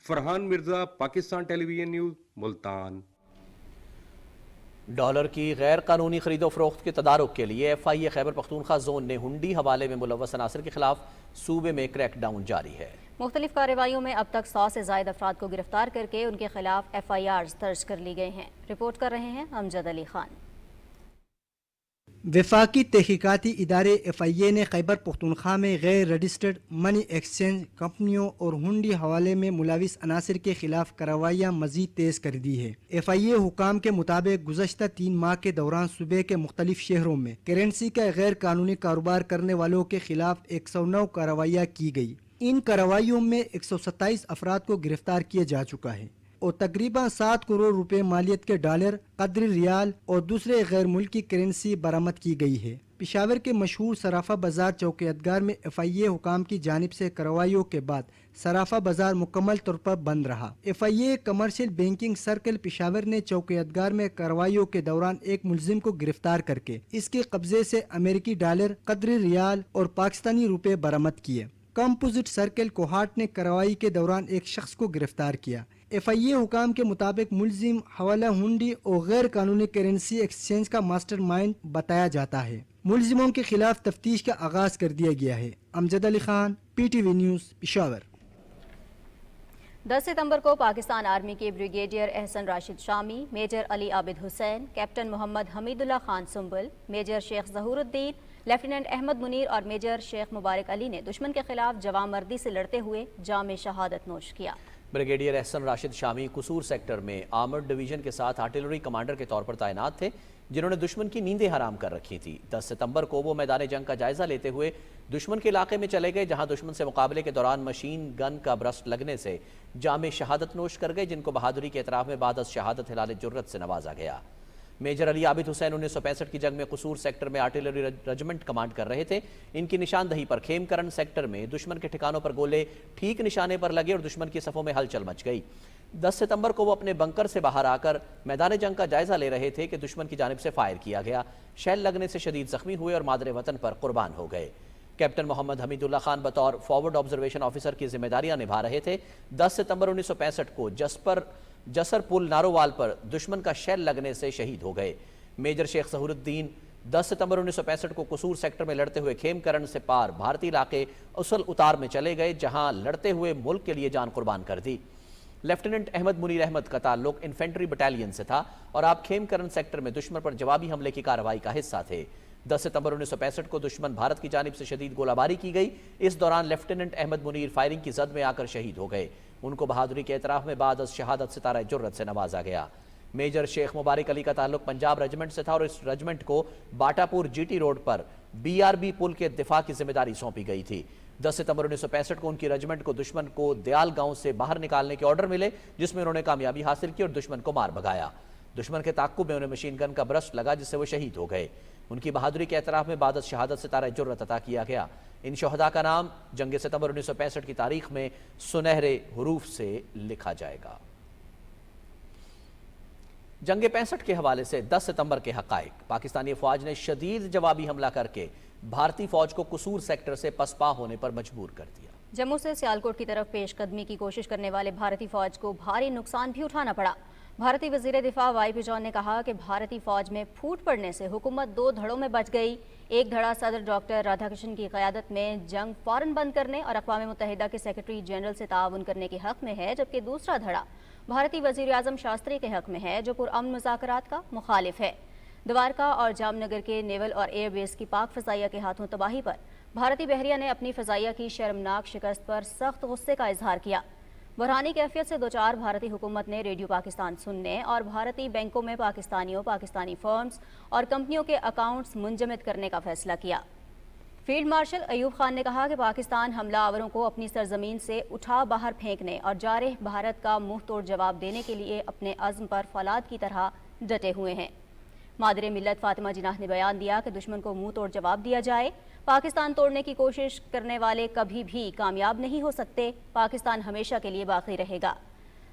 فرحان مرزا، پاکستان ٹیلی ویژن نیوز، ملتان۔ ڈالر کی غیر قانونی خرید و فروخت کے تدارک کے لیے F I a Khyber Pakhtunkhwa zone نے ہنڈی حوالے میں ملوث عناصر کے خلاف صوبے میں کریک ڈاؤن جاری ہے۔ مختلف کارروائیوں میں اب تک 100 سے زائد افراد کو گرفتار کر کے ان کے خلاف ایف آئی آرز درج کر لی گئے ہیں۔ رپورٹ کر رہے ہیں امجد علی خان۔ وفاقی تحقیقاتی ادارے ایف آئی اے نے خیبر پختونخوا میں غیر رجسٹرڈ منی ایکسچینج کمپنیوں اور ہنڈی حوالے میں ملوث عناصر کے خلاف کارروائیاں مزید تیز کر دی ہے۔ ایف آئی اے حکام کے مطابق گزشتہ 3 ماہ کے دوران صوبے کے مختلف شہروں میں کرنسی کا غیر قانونی کاروبار کرنے والوں کے خلاف 109 کارروائیاں کی گئی۔ ان کارروائیوں میں 127 افراد کو گرفتار کیا جا چکا ہے اور تقریباً 7 کروڑ روپے مالیت کے ڈالر، قدری ریال اور دوسرے غیر ملکی کرنسی برآمد کی گئی ہے۔ پشاور کے مشہور صرافہ بازار چوکیدگار میں ایف آئی اے حکام کی جانب سے کارروائیوں کے بعد صرافہ بازار مکمل طور پر بند رہا۔ F I A commercial banking circle Peshawar نے چوکیدگار میں کارروائیوں کے دوران ایک ملزم کو گرفتار کر کے اس کے قبضے سے امریکی ڈالر، قدری ریال اور پاکستانی روپے برآمد کیے۔ کمپوزٹ سرکل کوہاٹ نے کارروائی کے دوران ایک شخص کو گرفتار کیا۔ ایف آئی اے حکام کے مطابق ملزم حوالہ ہنڈی اور غیر قانونی کرنسی ایکسچینج کا ماسٹر مائنڈ بتایا جاتا ہے۔ ملزموں کے خلاف تفتیش کا آغاز کر دیا گیا ہے۔ Amjad Ali Khan, P T V news, Peshawar. 10 ستمبر کو پاکستان آرمی کے brigadier Ahsan Rashid Shami, major Ali Abid Hussain, captain Muhammad Hamid Ullah Khan Sumbal, major Sheikh Zahoor الدین، لیفٹیننٹ احمد منیر اور میجر شیخ مبارک علی نے دشمن کے خلاف جواں مردی سے لڑتے ہوئے جام شہادت نوش کیا۔ بریگیڈیئر احسن راشد شامی قصور سیکٹر میں آرمرڈ ڈویژن کے ساتھ آرٹلری کمانڈر کے طور پر تعینات تھے، جنہوں نے دشمن کی نیندیں حرام کر رکھی تھی۔ 10 ستمبر کو وہ میدان جنگ کا جائزہ لیتے ہوئے دشمن کے علاقے میں چلے گئے، جہاں دشمن سے مقابلے کے دوران مشین گن کا برسٹ لگنے سے جام شہادت نوش کر گئے، جن کو بہادری کے اعتراف میں بعد از شہادت ہلال جرت سے نوازا گیا۔ میجر علی عابد حسین 1965 کی جنگ میں قصور سیکٹر میں آرٹلری رجمنٹ کمانڈ کر رہے تھے۔ ان کی نشاندہی پر خیم کرن سیکٹر میں دشمن کے ٹھکانوں پر گولے ٹھیک نشانے پر لگے اور دشمن کی صفوں میں ہلچل مچ گئی۔ 10 ستمبر کو وہ اپنے بنکر سے باہر آ کر میدان جنگ کا جائزہ لے رہے تھے کہ دشمن کی جانب سے فائر کیا گیا۔ شیل لگنے سے شدید زخمی ہوئے اور مادر وطن پر قربان ہو گئے۔ کیپٹن محمد حمید اللہ خان بطور فارورڈ آبزرویشن آفیسر کی ذمہ داریاں نبھا رہے تھے۔ 10 ستمبر 1965 کو جسر پل نارووال پر دشمن کا شیل لگنے سے شہید ہو گئے۔ میجر شیخ ظہور الدین 10 ستمبر 1965 کو قصور سیکٹر میں لڑتے ہوئے خیم کرن سے پار بھارتی علاقے اصل اتار میں چلے گئے، جہاں لڑتے ہوئے ملک کے لیے جان قربان کر دی۔ لیفٹیننٹ احمد منیر احمد کا تعلق انفینٹری بٹالین سے تھا اور آپ خیم کرن سیکٹر میں دشمن پر جوابی حملے کی کارروائی کا حصہ تھے۔ 10 ستمبر 1965 کو دشمن بھارت کی جانب سے شدید گولہ باری کی گئی۔ اس دوران لیفٹیننٹ احمد منیر فائرنگ کی زد میں آ کر شہید ہو گئے۔ ان کو بہادری کے اعتراف میں بعد از شہادت ستارہ جرت سے نوازا گیا۔ میجر شیخ مبارک علی کا تعلق پنجاب رجمنٹ سے تھا اور اس رجمنٹ کو Batapur G T road پر بی آر بی پل کے دفاع کی ذمہ داری سونپی گئی تھی۔ 10 ستمبر 1965 کو ان کی رجمنٹ کو دشمن کو دیال گاؤں سے باہر نکالنے کے آرڈر ملے، جس میں انہوں نے کامیابی حاصل کی اور دشمن کو مار بھگایا۔ دشمن کے تعاقب میں انہیں مشین گن کا برسٹ لگا، جس سے وہ شہید ہو گئے۔ ان کی بہادری کے اعتراف میں بعد از شہادت ستارہ جرت عطا کیا گیا۔ ان شہداء کا نام جنگ ستمبر 1965 کی تاریخ میں سنہرے حروف سے لکھا جائے گا۔ जंग 65 के हवाले से 10 सितंबर के हकाइक। पाकिस्तानी अफवाज ने शदीद जवाबी हमला करके भारतीय फौज को कसूर सेक्टर से पसपा होने पर मजबूर कर दिया। जम्मू से सियालकोट की तरफ पेशकदमी की कोशिश करने वाले भारतीय फौज को भारी नुकसान भी उठाना पड़ा। भारतीय वजीर दिफा वाई जॉन ने कहा कि भारतीय फौज में फूट पड़ने से हुकूमत 2 धड़ों में बच गई। एक धड़ा सदर डॉक्टर राधाकृष्णन की क़यादत में जंग फौरन बंद करने और अक़वाम मुत्तहिदा के सेक्रेटरी जनरल से ताउन करने के हक़ में है, जबकि दूसरा धड़ा भारतीय वज़ीर आज़म शास्त्री के हक़ में है, जो पुरअमन मुज़ाकरात का मुखालिफ है। द्वारका और जामनगर के नेवल और एयर बेस की पाक फ़ज़ाइया के हाथों तबाही पर भारतीय बहरिया ने अपनी फ़ज़ाइया की शर्मनाक शिकस्त पर सख्त गुस्से का इजहार किया। बरहानी कैफियत से 2-4 भारतीय हुकूमत ने रेडियो पाकिस्तान सुनने और भारतीय बैंकों में पाकिस्तानियों, पाकिस्तानी फर्म्स और कंपनियों के अकाउंट्स मुंजमद करने का फैसला किया। फील्ड मार्शल अयूब खान ने कहा कि पाकिस्तान हमलावरों को अपनी सरजमीन से उठा बाहर फेंकने और जारह भारत का मुंह तोड़ जवाब देने के लिए अपने अज़्म पर फौलाद की तरह डटे हुए हैं। मादरे मिल्लत फातिमा जिनाह ने बयान दिया कि दुश्मन को मुंह तोड़ जवाब दिया जाए। पाकिस्तान तोड़ने की कोशिश करने वाले कभी भी कामयाब नहीं हो सकते। पाकिस्तान हमेशा के लिए बाकी रहेगा।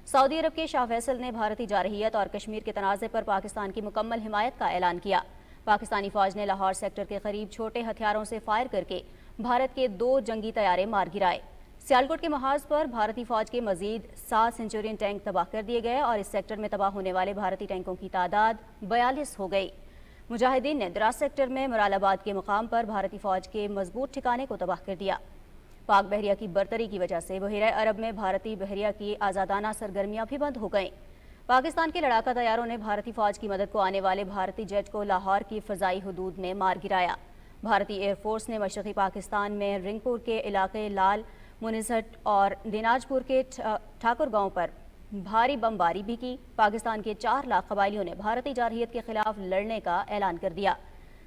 सऊदी अरब के शाह फैसल ने भारतीय जारहियत और कश्मीर के तनाज़े पर पाकिस्तान की मुकम्मल हिमायत का ऐलान किया। पाकिस्तानी फौज ने लाहौर सेक्टर के करीब छोटे हथियारों से फायर करके भारत के 2 जंगी तैयारे मार गिराए। सियालकोट के महाज पर भारतीय फौज के मजीद 7 सेंचुरियन टैंक तबाह कर दिए गए और इस सेक्टर में तबाह होने वाले भारतीय टैंकों की तादाद 42 हो गई। मुजाहिदीन ने द्रास सेक्टर में मुरादाबाद के मुकाम पर भारतीय फौज के मजबूत ठिकाने को तबाह कर दिया। पाक बहरिया की बरतरी की वजह से बहरा अरब में भारतीय बहरिया की आज़ादाना सरगर्मियां भी बंद हो गईं। पाकिस्तान के लड़ाका तैयारों ने भारतीय फौज की मदद को आने वाले भारतीय जेट को लाहौर की फ़ज़ाई हदूद में मार गिराया। भारतीय एयरफोर्स ने मशरक़ी पाकिस्तान में रिंगपुर के इलाके लाल मुनिसट और दिनाजपुर के ठाकुर गांव पर भारी बमबारी भी की। पाकिस्तान के 4 लाख कबायलियों ने भारतीय जारहियत के खिलाफ लड़ने का ऐलान कर दिया।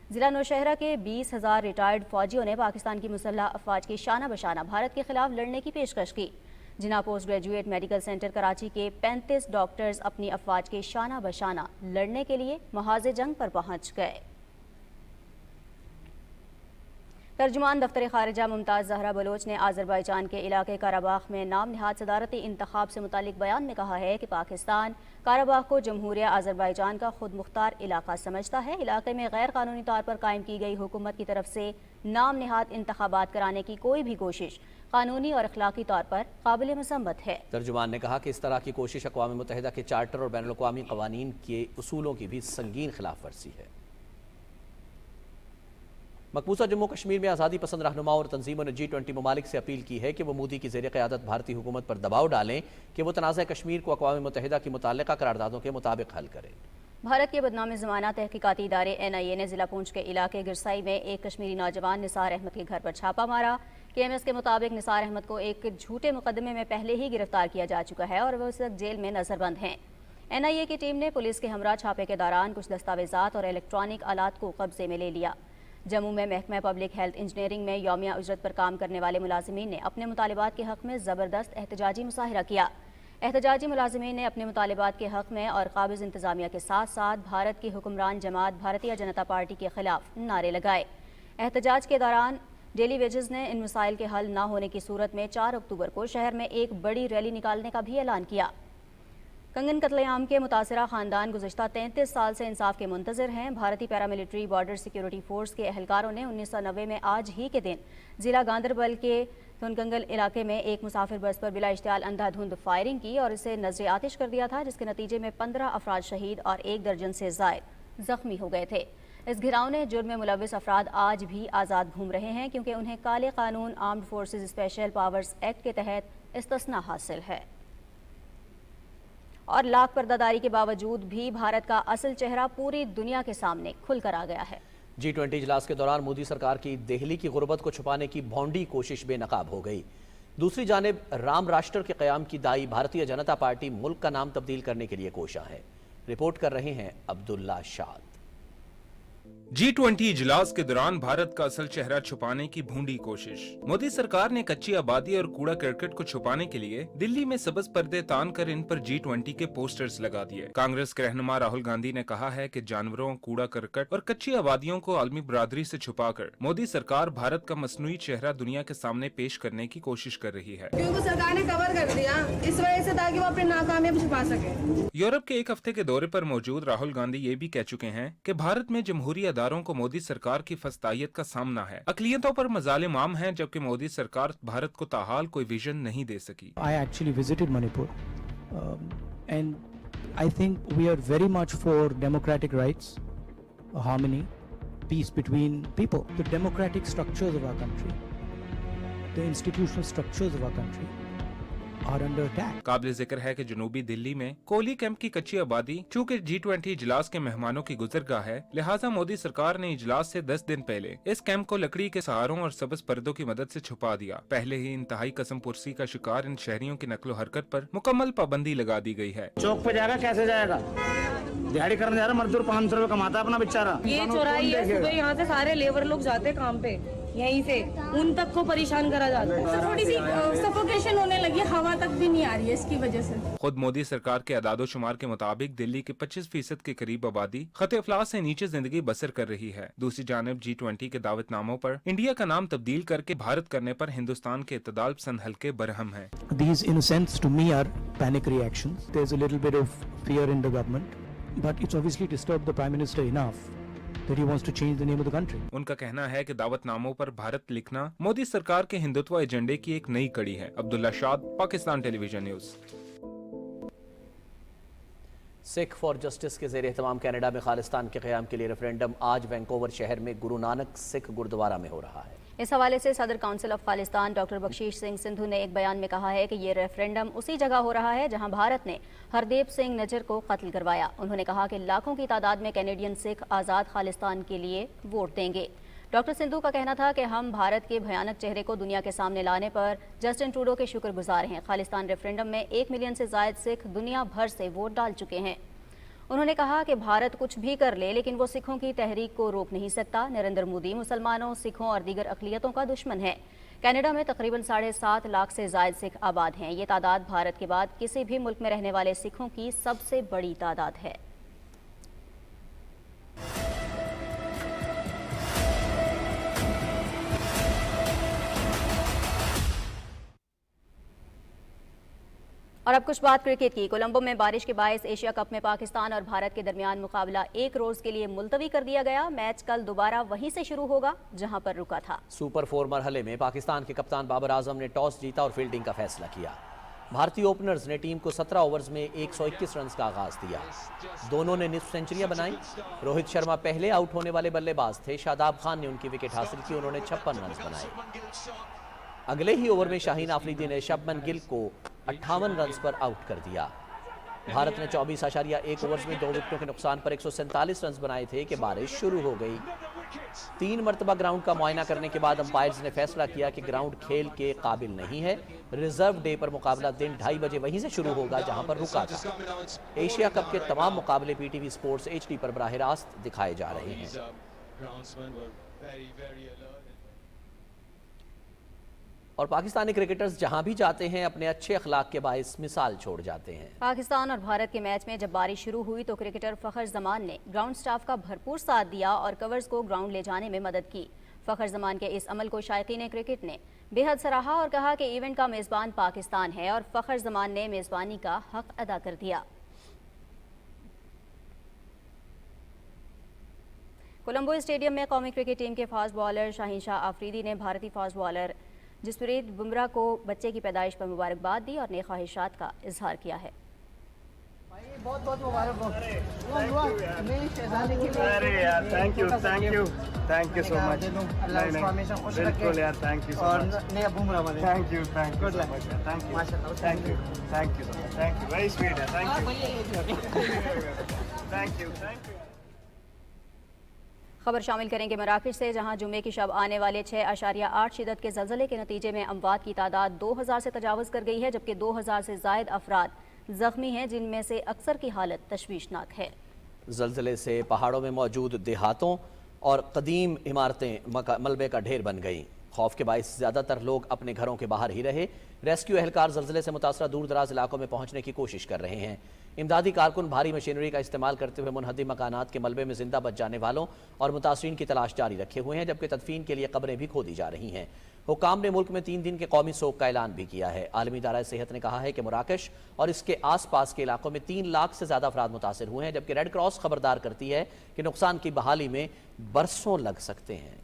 जिला नौशहरा के 20,000 रिटायर्ड फौजियों ने पाकिस्तान की मुसल्ह अफवाज की शाना बशाना भारत के खिलाफ लड़ने की पेशकश की। Jinnah post graduate medical centre Karachi के 35 डॉक्टर्स अपनी अफवाज के शाना बशाना लड़ने के लिए महाज़े जंग पर पहुंच गए। तर्जुमान दफ्तर खारिजा मुमताज़ ज़हरा बलोच ने आज़रबाईजान के इलाके काराबाख में नाम नहाद सदारती इंतखाब से मुतालिक बयान में कहा है कि पाकिस्तान काराबाख को जमहूरिया आज़रबाईजान का खुद मुख्तार इलाका समझता है। इलाके में गैर कानूनी तौर पर कायम की गई हुकूमत की तरफ से नाम नहाद इंतखाबात कराने की कोई भी कोशिश कानूनी और अखलाकी तौर पर काबिल मसम्मत है। तर्जुमान ने कहा कि इस तरह की कोशिश अक़वाम मुत्तहिदा के चार्टर और बैनुल अक़वामी क़वानीन के उसूलों की भी संगीन खिलाफ वर्जी है। मकबूजा जम्मू कश्मीर में आज़ादी पसंद रहनुमाओं और तंजीमों ने G20 ममालिक से अपील की है कि वो मोदी की ज़ेर क़यादत भारतीय हुकूमत पर दबाव डालें कि वो तनाज़ा कश्मीर को अक़वाम मुत्तहिदा की मुताल्लिक़ा करारदादों के मुताबिक हल करें। भारत के बदनाम ज़माना तहकीकाती इदारे NIA ने ज़िला पूंछ के इलाके गिरसाई में एक कश्मीरी नौजवान निसार अहमद के घर पर छापा मारा। KMS के मुताबिक निसार अहमद को एक झूठे मुकदमे में पहले ही गिरफ्तार किया जा चुका है और वह उस वक्त जेल में नज़रबंद हैं। NIA की टीम ने पुलिस के हमरा छापे के दौरान कुछ दस्तावेजात और इलेक्ट्रॉनिक आलात को कब्जे में ले लिया। जम्मू में महकमा पब्लिक हेल्थ इंजीनियरिंग में यौमिया उजरत पर काम करने वाले मुलाजिमीन ने अपने मुतालिबात के हक़ में ज़बरदस्त एहतजाजी मुजाहिरा किया। एहतजाजी मुलाजिमीन ने अपने मुतालिबात के हक़ में और काबिज़ इंतज़ामिया के साथ साथ भारत की हुक्मरान जमात भारतीय जनता पार्टी के खिलाफ नारे लगाए। एहतजाज के दौरान डेली वेजेस ने इन मसाइल के हल न होने की सूरत में 4 अक्टूबर को शहर में एक बड़ी रैली निकालने का भी ऐलान किया। कंगन कत्लेआम के मुतासरा ख़ानदान गुज़श्ता 33 साल से इंसाफ के मुंतज़िर हैं। भारतीय पैरामिलिट्री बॉर्डर सिक्योरिटी फोर्स के अहलकारों ने 1990 में आज ही के दिन ज़िला गांदरबल के थुनकंगल इलाके में एक मुसाफिर बस पर बिला इश्तियाल अंधाधुंध फायरिंग की और इसे नजर आतिश कर दिया था, जिसके नतीजे में 15 अफराद शहीद और 1 दर्जन से ज़ायद ज़ख्मी हो गए थे। इस घिरावने जुर्म में मुलविस अफराद आज भी आज़ाद घूम रहे हैं, क्योंकि उन्हें काले कानून armed forces special powers act के तहत इस्तिस्ना हासिल है। और लाख पर्दादारी के बावजूद भी भारत का असल चेहरा पूरी दुनिया के सामने खुलकर आ गया है। G20 इजलास के दौरान मोदी सरकार की दिल्ली की गुर्बत को छुपाने की भौंडी कोशिश बेनकाब हो गई। दूसरी जानिब राम राष्ट्र के क़याम की दाई भारतीय जनता पार्टी मुल्क का नाम तब्दील करने के लिए कोशा है। रिपोर्ट कर रहे हैं अब्दुल्ला शाद। G20 इजलास के दौरान भारत का असल चेहरा छुपाने की भूंडी कोशिश। मोदी सरकार ने कच्ची आबादी और कूड़ा करकट को छुपाने के लिए दिल्ली में सब्ज पर्दे तान कर इन पर G20 के पोस्टर्स लगा दिए। कांग्रेस के रहनुमा राहुल गांधी ने कहा है कि जानवरों, कूड़ा करकट और कच्ची आबादियों को आलमी बरादरी से छुपाकर मोदी सरकार भारत का मसनूई चेहरा दुनिया के सामने पेश करने की कोशिश कर रही है। क्योंकि सरकार ने कवर कर दिया इस वजह से, ताकि वो अपनी नाकामयाबी छुपा सके। यूरोप के एक हफ्ते के दौरे पर मौजूद राहुल गांधी ये भी कह चुके हैं कि भारत में जमहूरी अदारों को मोदी सरकार की फस्तायत का सामना है। अकलियतों पर मजालिम आम हैं, जबकि मोदी सरकार भारत को ताहाल कोई विजन नहीं दे सकी। I actually visited Manipur and I think we are very much for democratic rights, harmony, peace between people. The democratic structures of our country, the institutional structures of our country are under attack. काबिल जिक्र है कि जनूबी दिल्ली में Kohli camp की कच्ची आबादी चूँकि G20 इजलास के मेहमानों की गुजरगाह है, लिहाजा मोदी सरकार ने इजलास से 10 दिन पहले इस कैंप को लकड़ी के सहारों और सब्ज पर्दों की मदद से छुपा दिया। पहले ही इंतहाई कसम पुरसी का शिकार इन शहरियों की नकलो हरकत पर मुकम्मल पाबंदी लगा दी गई है। चौक पे जाएगा, कैसे जाएगा? दिहाड़ी करने जा रहा मजदूर 500 रुपए कमाता है अपना बेचारा। ये चौराही है, सुबह यहाँ से सारे लेबर लोग जाते हैं काम पे, यहीं से उन तक को परेशान करा जाता है। थोड़ी सी सफोकेशन होने लगी, हवा तक भी नहीं आ रही है इसकी वजह से। खुद मोदी सरकार के अदादो शुमार के मुताबिक दिल्ली की 25% के करीब आबादी खते अफलास से नीचे जिंदगी बसर कर रही है। दूसरी जानब G20 के दावतनामों पर इंडिया का नाम तब्दील करके भारत करने पर हिंदुस्तान के इत्तेदाल पसंद हल्के बरहम हैं। These in a sense to me are panic reactions. There's a little bit of fear in the government, but it's obviously disturbed the Prime Minister enough that he wants to change the name of the country. उनका कहना है कि दावतनामों पर भारत लिखना मोदी सरकार के हिंदुत्व एजेंडे की एक नई कड़ी है। अब्दुल्ला शाद, Pakistan television news. Sikh for justice के ज़ेर एहतमाम कनाडा में खालिस्तान के क़याम के लिए रेफरेंडम आज वैंकूवर शहर में गुरु नानक सिख गुरुद्वारा में हो रहा है। इस हवाले से सदर council of Khalistan doctor Bakhshish Singh Sandhu ने एक बयान में कहा है कि ये रेफरेंडम उसी जगह हो रहा है जहां भारत ने हरदेव सिंह नजर को कत्ल करवाया। उन्होंने कहा कि लाखों की तादाद में कैनेडियन सिख आज़ाद खालिस्तान के लिए वोट देंगे। डॉक्टर सिंधु का कहना था कि हम भारत के भयानक चेहरे को दुनिया के सामने लाने पर जस्टिन ट्रूडो के शुक्रगुजार हैं। खालिस्तान रेफरेंडम में 1 मिलियन से ज़ायद सिख दुनिया भर से वोट डाल चुके हैं। उन्होंने कहा कि भारत कुछ भी कर ले, लेकिन वो सिखों की तहरीक को रोक नहीं सकता। नरेंद्र मोदी मुसलमानों, सिखों और दीगर अक़लियतों का दुश्मन है। कनाडा में तकरीबन 7.5 लाख से ज़ायद सिख आबाद हैं। ये तादाद भारत के बाद किसी भी मुल्क में रहने वाले सिखों की सबसे बड़ी तादाद है। और अब कुछ बात क्रिकेट की। कोलंबो में बारिश के बायस एशिया कप में पाकिस्तान और भारत के दरमियान मुकाबला 1 रोज के लिए मुलतवी कर दिया गया। मैच कल दोबारा वहीं से शुरू होगा जहां पर रुका था। सुपर 4 मरहले में पाकिस्तान के कप्तान बाबर आजम ने टॉस जीता और फील्डिंग का फैसला किया। भारतीय ओपनर्स ने टीम को 17 ओवर्स में 121 रन का आगाज दिया। दोनों ने निस्फ सेंचुरियां बनाई। रोहित शर्मा पहले आउट होने वाले बल्लेबाज थे। शादाब खान ने उनकी विकेट हासिल की, उन्होंने 56 रन बनाए। अगले ही ओवर में शाहीन आफरीदी ने शबमन गिल को 58 रन पर आउट कर दिया। भारत ने 24.1 ओवर्स में 2 विकेटों के नुकसान पर 147 रन बनाए थे कि बारिश शुरू हो गई। 3 मरतबा ग्राउंड का मुआयना करने के बाद अंपायर्स ने फैसला किया कि ग्राउंड खेल के काबिल नहीं है। रिजर्व डे पर मुकाबला दिन 2:30 बजे वहीं से शुरू होगा जहां पर रुका था। एशिया कप के तमाम मुकाबले PTV स्पोर्ट्स HD पर बराह रास्त दिखाए जा रहे हैं। और पाकिस्तानी क्रिकेटर्स जहां भी जाते हैं अपने अच्छे अखलाक के बायस मिसाल छोड़ जाते हैं। पाकिस्तान और भारत के मैच में जब बारिश शुरू हुई तो क्रिकेटर फखर जमान ने ग्राउंड स्टाफ का भरपूर साथ दिया और कवर्स को ग्राउंड ले जाने में मदद की। फखर जमान के इस अमल को शायकीन क्रिकेट ने बेहद सराहा और कहा कि इवेंट का मेज़बान पाकिस्तान है और फखर जमान ने मेज़बानी का हक अदा कर दिया। कोलंबो स्टेडियम में कौमी क्रिकेट टीम के फास्ट बॉलर शाहीन शाह आफरीदी ने भारतीय फास्ट बॉलर जसप्रीत बुमराह को बच्चे की पैदाइश पर मुबारकबाद दी और नेक ख्वाहिशात का इजहार किया है। बहुत बहुत मुबारक हो। अरे यार थैंक यू सो मच। बिल्कुल यार थैंक यू और नया बुमराह वाले thank you so much. Thank you very sweet है। Thank you. खबर शामिल करेंगे मराकश से, जहां जुमे की शब आने वाले 6.8 शिदत के ज़लज़ले के नतीजे में अमवात की तादाद 2000 से तजावज़ कर गई है, जबकि 2000 से ज़ायद अफराद ज़ख्मी हैं, जिनमें से अक्सर की हालत तशवीशनाक है। ज़लज़ले से पहाड़ों में मौजूद देहातों और कदीम इमारतें मलबे का ढेर बन गईं। खौफ के बाइस ज़्यादातर लोग अपने घरों के बाहर ही रहे। रेस्क्यू एहलकार ज़लज़ले से मुतासरा दूर दराज इलाकों में पहुंचने की कोशिश कर रहे हैं। इमदादी कारकुन भारी मशीनरी का इस्तेमाल करते हुए मुनहदिम मकानात के मलबे में जिंदा बच जाने वालों और मुतासरीन की तलाश जारी रखे हुए हैं, जबकि तदफीन के लिए कब्रें भी खोदी जा रही हैं। हुकाम ने मुल्क में 3 दिन के कौमी सोग का ऐलान भी किया है। आलमी इदारा सेहत ने कहा है कि मराकश और इसके आस पास के इलाकों में 3 लाख से ज़्यादा अफराद मुतासर हुए हैं, जबकि रेड क्रॉस खबरदार करती है कि नुकसान की बहाली में बरसों लग सकते हैं।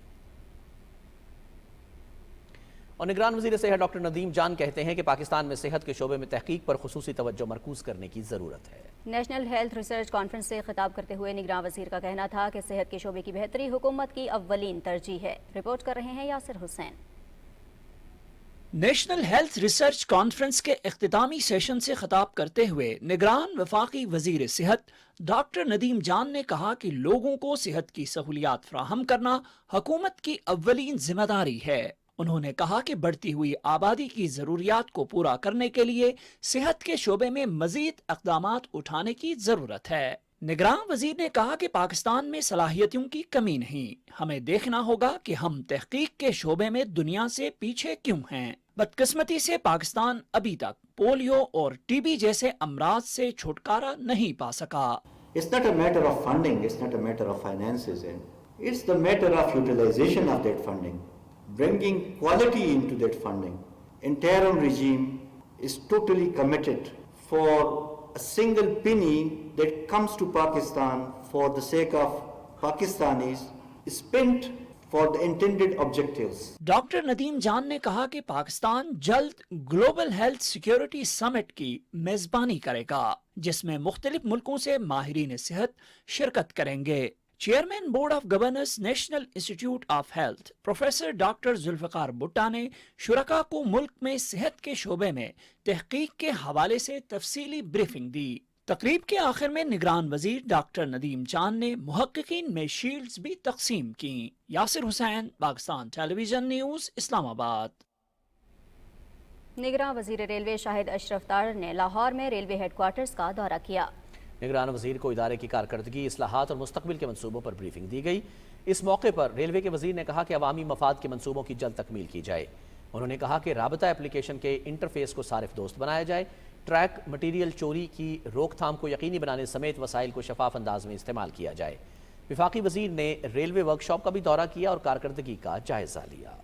और निगरान वज़ीर सेहत डॉक्टर नदीम जान कहते हैं कि पाकिस्तान में सेहत के शोबे में तहकीक पर खुसूसी तवज्जो मरकूज करने की ज़रूरत है। नेशनल हेल्थ रिसर्च कॉन्फ्रेंस से खिताब करते हुए निगरान वज़ीर का कहना था कि सेहत के शोबे की बेहतरी हुकूमत की अव्वलीन तरजीह है। रिपोर्ट कर रहे हैं Yasir Hussain. National health research conference के इख्तितामी सेशन से खिताब करते हुए निगरान वफाकी वजीर सेहत डॉक्टर नदीम जान ने कहा कि लोगों को सेहत की सहूलियात फराहम करना हुकूमत की अव्वलीन जिम्मेदारी है। उन्होंने कहा कि बढ़ती हुई आबादी की जरूरियात को पूरा करने के लिए सेहत के शोबे में मजीद इक़दामात उठाने की जरूरत है। निगरान वजीर ने कहा कि पाकिस्तान में सलाहियतों की कमी नहीं, हमें देखना होगा कि हम तहकीक के शोबे में दुनिया से पीछे क्यों हैं। बदकिस्मती से पाकिस्तान अभी तक पोलियो और टीबी जैसे अमराज से छुटकारा नहीं पा सका। It's not a matter of funding, it's not a matter of finances, and it's the matter of utilization of that funding, bringing quality into that funding. Interim regime is totally committed for a single penny that comes to Pakistan for the sake of Pakistanis spent for the intended objectives. Doctor Nadeem जान ने कहा कि पाकिस्तान जल्द global health security summit की मेजबानी करेगा, जिसमें मुख्तलिफ मुल्कों से माहिरीन सेहत शिरकत करेंगे। Chairman board of governors national institute of health professor doctor Zulfiqar Bhutta ने शुरका को मुल्क में सेहत के शोबे में तहकीक के हवाले से तफसीली ब्रीफिंग दी। तकरीब के आखिर में निगरान वजीर डॉक्टर नदीम जान ने मुहक्किकीन में शील्ड्स भी तकसीम की। Yasir Hussain, Pakistan television news, Islamabad. निगरान वजीर रेलवे शाहिद अशरफ तार ने लाहौर में रेलवे हेडक्वार्टर्स का दौरा किया। निगरान वजीर को इदारे की कारकर्दगी, इस्लाहात और मुस्तकबिल के मनसूबों पर ब्रीफिंग दी गई। इस मौके पर रेलवे के वजीर ने कहा कि अवामी मफाद के मनसूबों की जल्द तकमील की जाए। उन्होंने कहा कि राबता एप्लीकेशन के इंटरफेस को सारिफ दोस्त बनाया जाए, ट्रैक मटीरियल चोरी की रोकथाम को यकीनी बनाने समेत वसाइल को शफाफ अंदाज में इस्तेमाल किया जाए। विफाकी वजीर ने रेलवे वर्कशॉप का भी दौरा किया और कारकर्दगी का जायजा लिया।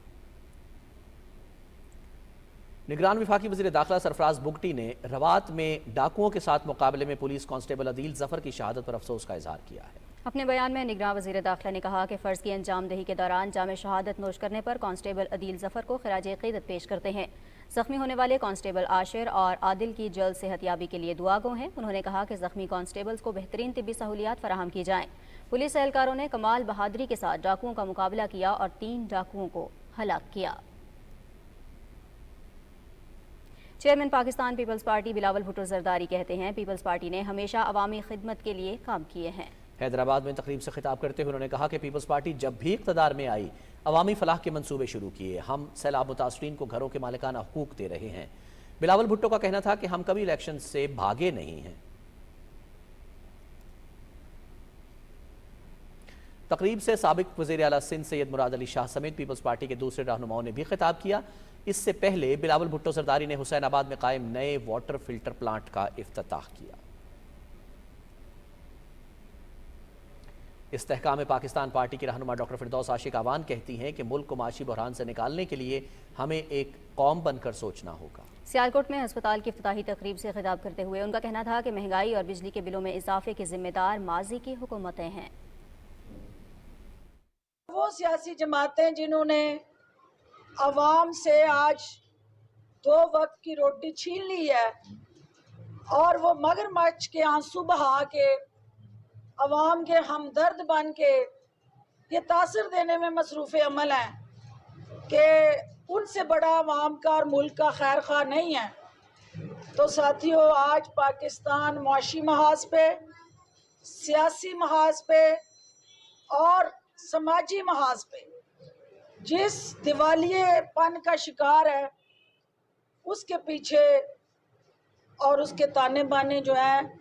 निगरान विफाकी वजीर दाखिला सरफराज बुगटी ने रवात में डाकुओं के साथ मुकाबले में पुलिस कांस्टेबल अदील जफर की शहादत पर अफसोस का इजहार किया है। अपने बयान में निगरान वजीर दाखिला ने कहा कि फ़र्ज़ की अंजामदही के दौरान जाम शहादत नोश करने पर कांस्टेबल अदील जफर को खिराज अक़ीदत पेश करते हैं। जख्मी होने वाले कांस्टेबल आशिर और आदिल की जल्द सेहतयाबी के लिए दुआ गो हैं। उन्होंने कहा कि जख्मी कांस्टेबल्स को बेहतरीन तिब्बी सहूलियात फराहम की जाएँ। पुलिस एहलकारों ने कमाल बहादुरी के साथ डाकुओं का मुकाबला किया और 3 डाकुओं को हलाक किया। चेयरमैन पाकिस्तान पीपल्स पार्टी बिलावल भुट्टो जरदारी कहते हैं पीपल्स पार्टी ने हमेशा अवामी खिदमत के लिए काम किए हैं। हैदराबाद में तकरीब से खिताब करते हुए उन्होंने कहा कि पीपल्स पार्टी जब भी इक़्तिदार में आई अवामी फलाह के मंसूबे शुरू किए। हम सैलाब मुतासरीन को घरों के मालिकाना हुकूक दे रहे हैं। बिलावल भुट्टो का कहना था कि हम कभी इलेक्शन से भागे नहीं हैं। तकरीब से साबिक वज़ीर आला सिंध सैयद मुराद अली शाह समेत पीपल्स पार्टी के दूसरे रहनुमाओं ने भी खिताब किया। इससे पहले बिलावल भुट्टो जरदारी ने हुसैनाबाद में कायम नए वाटर फिल्टर प्लांट का इफ्तिताह किया। इस्तेहकाम पाकिस्तान पार्टी की रहनुमा डॉक्टर फिरदौस आशिक आवान कहती हैं कि मुल्क को माशी बहरान से निकालने के लिए हमें एक कौम बनकर सोचना होगा। सियालकोट में अस्पताल की इफ्तिताही तकरीब से खिताब करते हुए उनका कहना था कि महंगाई और बिजली के बिलों में इजाफे के जिम्मेदार माजी की हुकूमतें हैं। वो सियासी जमातें जिन्होंने अवाम से आज 2 वक्त की रोटी छीन ली है और वो मगरमच्छ के आंसू बहा के अवाम के हमदर्द बन के ये तासर देने में मसरूफ़ अमल हैं कि उनसे बड़ा अवाम का और मुल्क का खैर खा नहीं है। तो साथियों, आज पाकिस्तान मुआशी महाज पे, सियासी महाज पे और समाजी महाज पे जिस दिवालियेपन का शिकार है, उसके पीछे और उसके ताने बाने जो हैं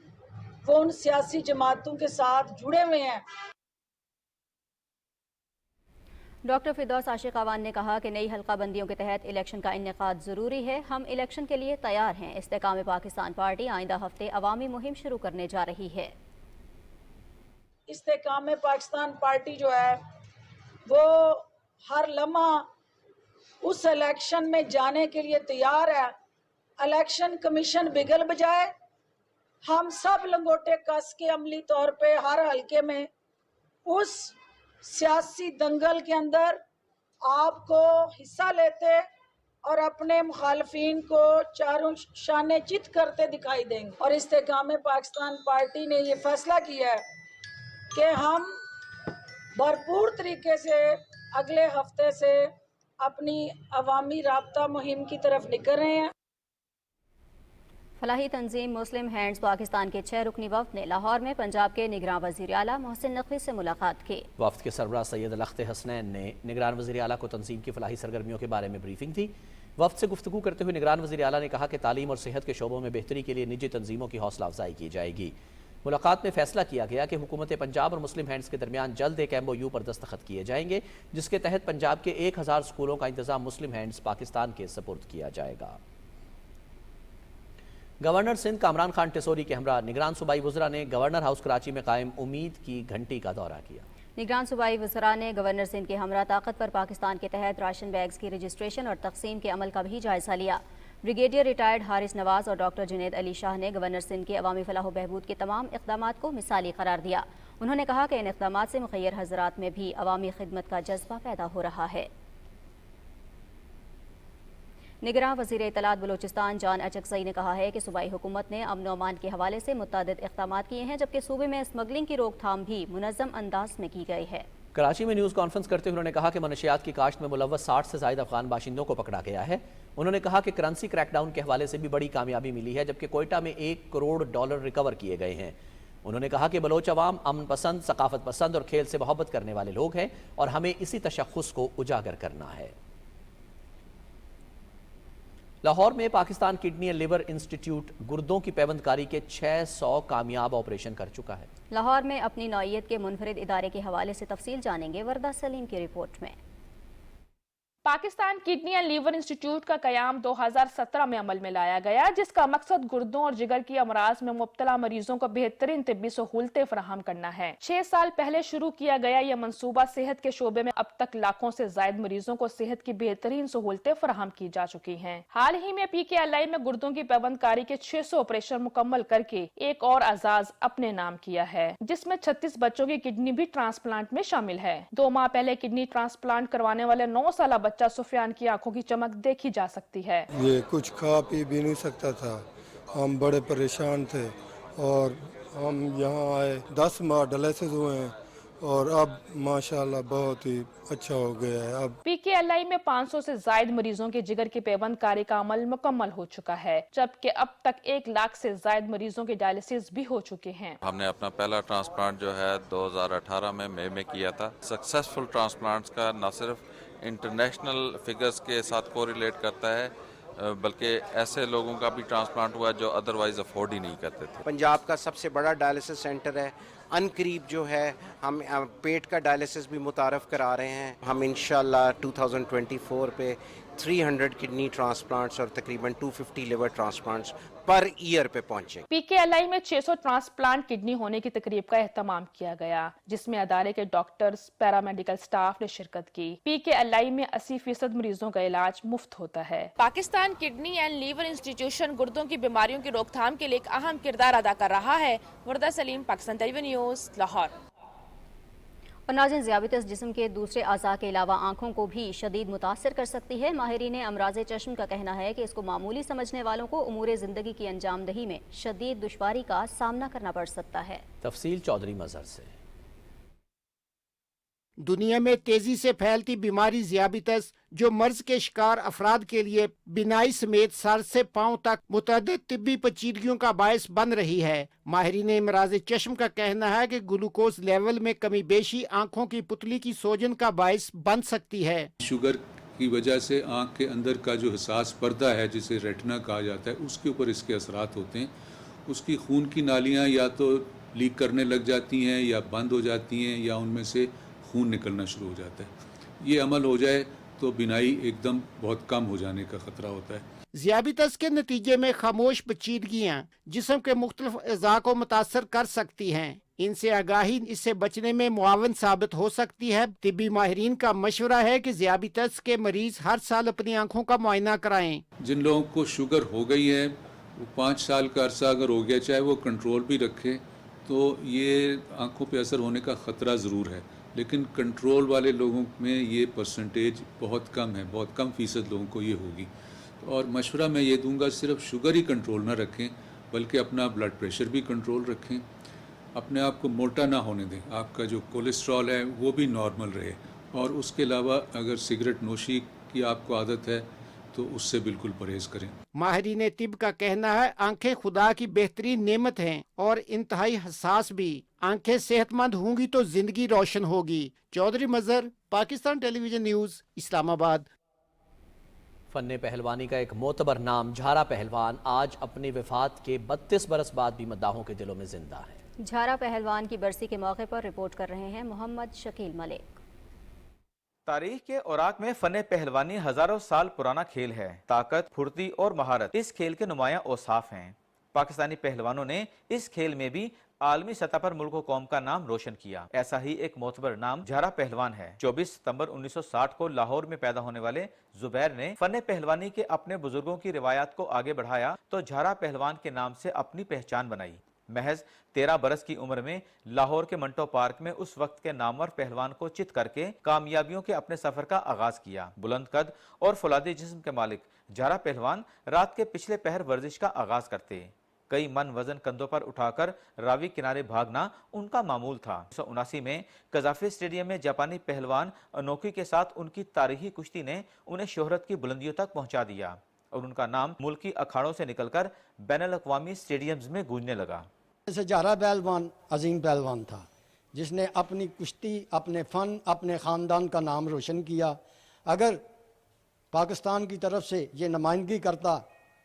वो उन सियासी जमातों के साथ जुड़े हुए हैं। डॉक्टर फिरदौस आशिक अवान ने कहा कि नई हल्का बंदियों के तहत इलेक्शन का इनेकाद ज़रूरी है। हम इलेक्शन के लिए तैयार हैं। इस्तेकाम पाकिस्तान पार्टी आइंदा हफ्ते अवामी मुहिम शुरू करने जा रही है। इस्तेकाम पाकिस्तान पार्टी जो है वो हर लम्हा उस इलेक्शन में जाने के लिए तैयार है। इलेक्शन कमीशन बिगल बजाए, हम सब लंगोटे कस के अमली तौर पे हर हलके में उस सियासी दंगल के अंदर आपको हिस्सा लेते और अपने मुखालफीन को चारों शाने चित करते दिखाई देंगे। और इस्तेकाम पाकिस्तान पार्टी ने ये फैसला किया है कि हम भरपूर तरीके से अगले हफ्ते से अपनी अवामी राब्ता मुहिम की तरफ निकल रहे हैं। फलाही तंजीम मुस्लिम हैंड्स पाकिस्तान के 6 रुकनी वफ्द ने लाहौर में पंजाब के निगरान वज़ीर आला मोहसिन नकवी से मुलाकात की। वफ्द के सरबराह सैयद अल-अख्त हसनैन ने निगरान वज़ीर आला को तंजीम की फलाही सरगर्मियों के बारे में ब्रीफिंग दी। वफ्द से गुफ्तगू करते हुए निगरान वज़ीर आला ने कहा कि तालीम और सेहत के शोबों में बेहतरी के लिए निजी तंजीमों की हौसला अफजाई की जाएगी। मुलाकात में फैसला किया गया कि हुकूमत पंजाब और मुस्लिम हैंड्स के दरमियान जल्द एक MOU पर दस्तखत किए जाएंगे, जिसके तहत पंजाब के 1000 स्कूलों का इंतजाम मुस्लिम हैंड्स पाकिस्तान के सपुर्द किया जाएगा। गवर्नर सिंध कामरान खान टिसोरी के हमरा निगरान सूबाई वज़रा ने गवर्नर हाउस कराची में कायम उम्मीद की घंटी का दौरा किया। निगरान सूबाई वज़रा ने गवर्नर सिंध के हमरा ताकत पर पाकिस्तान के तहत राशन बैग्स की रजिस्ट्रेशन और तकसीम के अमल का भी जायजा लिया। ब्रिगेडियर रिटायर्ड हारिस नवाज और डॉक्टर जुनैद अली शाह ने गवर्नर सिंध के अवामी फलाह बहबूद के तमाम इक़दामात को मिसाली करार दिया। उन्होंने कहा कि इन इक़दामात से मुखय्यर हज़रात में भी अवामी खिदमत का जज्बा पैदा हो रहा है। निगरान वज़ीर इत्तलात बलूचिस्तान जान अचकज़ई ने कहा है कि सूबाई हुकूमत ने अमन और अमान के हवाले से मुतअद्दिद इक़दामात किए हैं, जबकि सूबे में स्मगलिंग की रोकथाम भी मुनज़्ज़म अंदाज में की गई है। कराची में न्यूज़ कॉन्फ्रेंस करते हुए उन्होंने कहा कि मनशियात की काश्त में मुलव्वस 60 से ज़ायद अफगान बाशिंदों को पकड़ा गया है। उन्होंने कहा कि करेंसी क्रैकडाउन के हवाले से भी बड़ी कामयाबी मिली है, जबकि कोयटा में $1 करोड़ रिकवर किए गए हैं। उन्होंने कहा कि बलोच अवाम अमन पसंद, सकाफत पसंद और खेल से मोहब्बत करने वाले लोग हैं और हमें इसी तशख़्ख़ुस को उजागर करना है। लाहौर में Pakistan kidney and liver institute गुर्दों की पैबंदकारी के 600 कामयाब ऑपरेशन कर चुका है। लाहौर में अपनी नौइयत के मुनफरिद इदारे के हवाले से तफसील जानेंगे वर्दा सलीम की रिपोर्ट में। Pakistan kidney and liver institute का कयाम 2017 में अमल में लाया गया, जिसका मकसद गुर्दों और जिगर की अमराज में मुब्तला मरीजों को बेहतरीन तिब्बी सहूलतें फराहम करना है। 6 साल पहले शुरू किया गया यह मंसूबा सेहत के शोबे में अब तक लाखों से जायद मरीजों को सेहत की बेहतरीन सहूलतें फराहम की जा चुकी हैं। हाल ही में PKLI में गुर्दों की पैबंदकारी के 600 ऑपरेशन मुकम्मल करके एक और आजाज अपने नाम किया है, जिसमें 36 बच्चों की किडनी भी ट्रांसप्लांट में शामिल है। 2 माह पहले किडनी ट्रांसप्लांट करवाने वाले 9 साल बच्चा सुफियान की आंखों की चमक देखी जा सकती है। ये कुछ खा पी भी नहीं सकता था, हम बड़े परेशान थे और हम यहाँ आए। 10 माह डायलिसिस हुए हैं और अब माशाल्लाह बहुत ही अच्छा हो गया है। अब PKLI में 500 से जायद मरीजों के जिगर की पैबंदकारी का अमल मुकम्मल हो चुका है, जबकि अब तक 1 लाख से जायद मरीजों के डायलिसिस भी हो चुके हैं। हमने अपना पहला ट्रांसप्लांट जो है 2018 में मई में किया था। सक्सेसफुल ट्रांसप्लांट्स का न सिर्फ इंटरनेशनल फिगर्स के साथ कोरिलेट करता है, बल्कि ऐसे लोगों का भी ट्रांसप्लांट हुआ जो अदरवाइज अफोर्ड ही नहीं करते थे। पंजाब का सबसे बड़ा डायलिसिस सेंटर है। अनकरीब जो है हम पेट का डायलिसिस भी मुतारफ करा रहे हैं। हम इंशाल्लाह 2024 पे 300 किडनी ट्रांसप्लांट्स और तकरीबन 250 लिवर ट्रांसप्लांट्स पर ईयर पे पहुंचे। PKLI में 600 ट्रांसप्लांट किडनी होने की तकरीब का एहतमाम किया गया, जिसमें अदारे के डॉक्टर्स, पैरामेडिकल स्टाफ ने शिरकत की। PKLI में 80% मरीजों का इलाज मुफ्त होता है। Pakistan kidney and liver institution गुर्दों की बीमारियों की रोकथाम के लिए एक अहम किरदार अदा कर रहा है। वर्दा सलीम, पाकिस्तान टेलीविजन न्यूज़, लाहौर। और नाज़रीन, ज़ियाबतिस जिस्म के दूसरे अज़ा के अलावा आँखों को भी शदीद मुतासर कर सकती है। माहिरीन अमराज़ चश्म का कहना है कि इसको मामूली समझने वालों को उमूर ज़िंदगी की अंजामदही में शदीद दुश्वारी का सामना करना पड़ सकता है। तफसील चौधरी मज़हर से। दुनिया में तेजी से फैलती बीमारी ज़ियाबतिस जो मर्ज के शिकार अफराद के लिए बिनाई समेत सर से पांव तक मुतअद्दिद तिब्बी पेचीदगियों का बायस बन रही है। माहिरीन इमराज चश्म का कहना है कि ग्लूकोज लेवल में कमी बेशी आंखों की पुतली की सोजन का बायस बन सकती है। शुगर की वजह से आंख के अंदर का जो हिसास पर्दा है, जिसे रेटिना कहा जाता है, उसके ऊपर इसके असरात होते हैं। उसकी खून की नालियाँ या तो लीक करने लग जाती हैं या बंद हो जाती हैं या उनमें से खून निकलना शुरू हो जाता है। ये अमल हो जाए तो बिनाई एकदम बहुत कम हो जाने का खतरा होता है। ज़ियाबितस के नतीजे में खामोश पेचीदगियाँ जिस्म के मुख्तलिफ अज़ा को मुतासर कर सकती हैं। इनसे आगाही इससे बचने में मुआवन साबित हो सकती है। तिब्बी माहिरीन का मशवरा है कि ज़ियाबितस के मरीज हर साल अपनी आंखों का मुआयना कराएं। जिन लोगों को शुगर हो गई है वो 5 साल का अरसा अगर हो गया, चाहे वो कंट्रोल भी रखे, तो ये आंखों पे असर होने का ख़तरा ज़रूर है, लेकिन कंट्रोल वाले लोगों में ये परसेंटेज बहुत कम है, बहुत कम फ़ीसद लोगों को ये होगी। और मशवरा मैं ये दूंगा, सिर्फ शुगर ही कंट्रोल ना रखें बल्कि अपना ब्लड प्रेशर भी कंट्रोल रखें, अपने आप को मोटा ना होने दें, आपका जो कोलेस्ट्रॉल है वो भी नॉर्मल रहे, और उसके अलावा अगर सिगरेट नोशी की आपको आदत है तो उससे बिल्कुल परहेज़ करें। माहिरीन तिब का कहना है आंखें खुदा की बेहतरीन नेमत हैं और इंतहाई हसास भी। आंखें सेहतमंद होंगी तो जिंदगी रोशन होगी। चौधरी मजहर, पाकिस्तान टेलीविजन न्यूज़, इस्लामाबाद। फन्ने पहलवानी का एक मोतबर नाम झारा पहलवान आज अपनी वफात के 32 बरस बाद भी मद्दाहों के दिलों में जिंदा है। झारा पहलवान की बरसी के मौके पर रिपोर्ट कर रहे हैं मोहम्मद शकील मलिक। तारीख के औराक में फन पहलवानी हजारों साल पुराना खेल है। ताकत, फुर्ती और महारत इस खेल के नुमाया औसाफ हैं। पाकिस्तानी पहलवानों ने इस खेल में भी आलमी सतह पर मुल्क कौम का नाम रोशन किया। ऐसा ही एक मोतबर नाम झारा पहलवान है। 24 सितंबर 1960 को लाहौर में पैदा होने वाले जुबैर ने फन पहलवानी के अपने बुजुर्गों की रिवायात को आगे बढ़ाया तो झारा पहलवान के नाम से अपनी पहचान बनाई। महज 13 बरस की उम्र में लाहौर के मंटो पार्क में उस वक्त के नामवर पहलवान को चित करके कामयाबियों के अपने सफर का आगाज किया। बुलंद कद और फौलादी जिस्म के मालिक झारा पहलवान रात के पिछले पहर वर्जिश का आगाज करते। कई मन वजन कंधों पर उठाकर रावी किनारे भागना उनका मामूल था। 1979 में कजाफी स्टेडियम में जापानी पहलवान अनोखी के साथ उनकी तारीखी कुश्ती ने उन्हें शोहरत की बुलंदियों तक पहुंचा दिया और उनका नाम मुल्की अखाड़ों से निकलकर बैनुल-अक़वामी स्टेडियम्स में गूंजने लगा। जैसे झारा पहलवान अजीम पहलवान था जिसने अपनी कुश्ती, अपने फ़न, अपने ख़ानदान का नाम रोशन किया। अगर पाकिस्तान की तरफ से ये नुमाइंदगी करता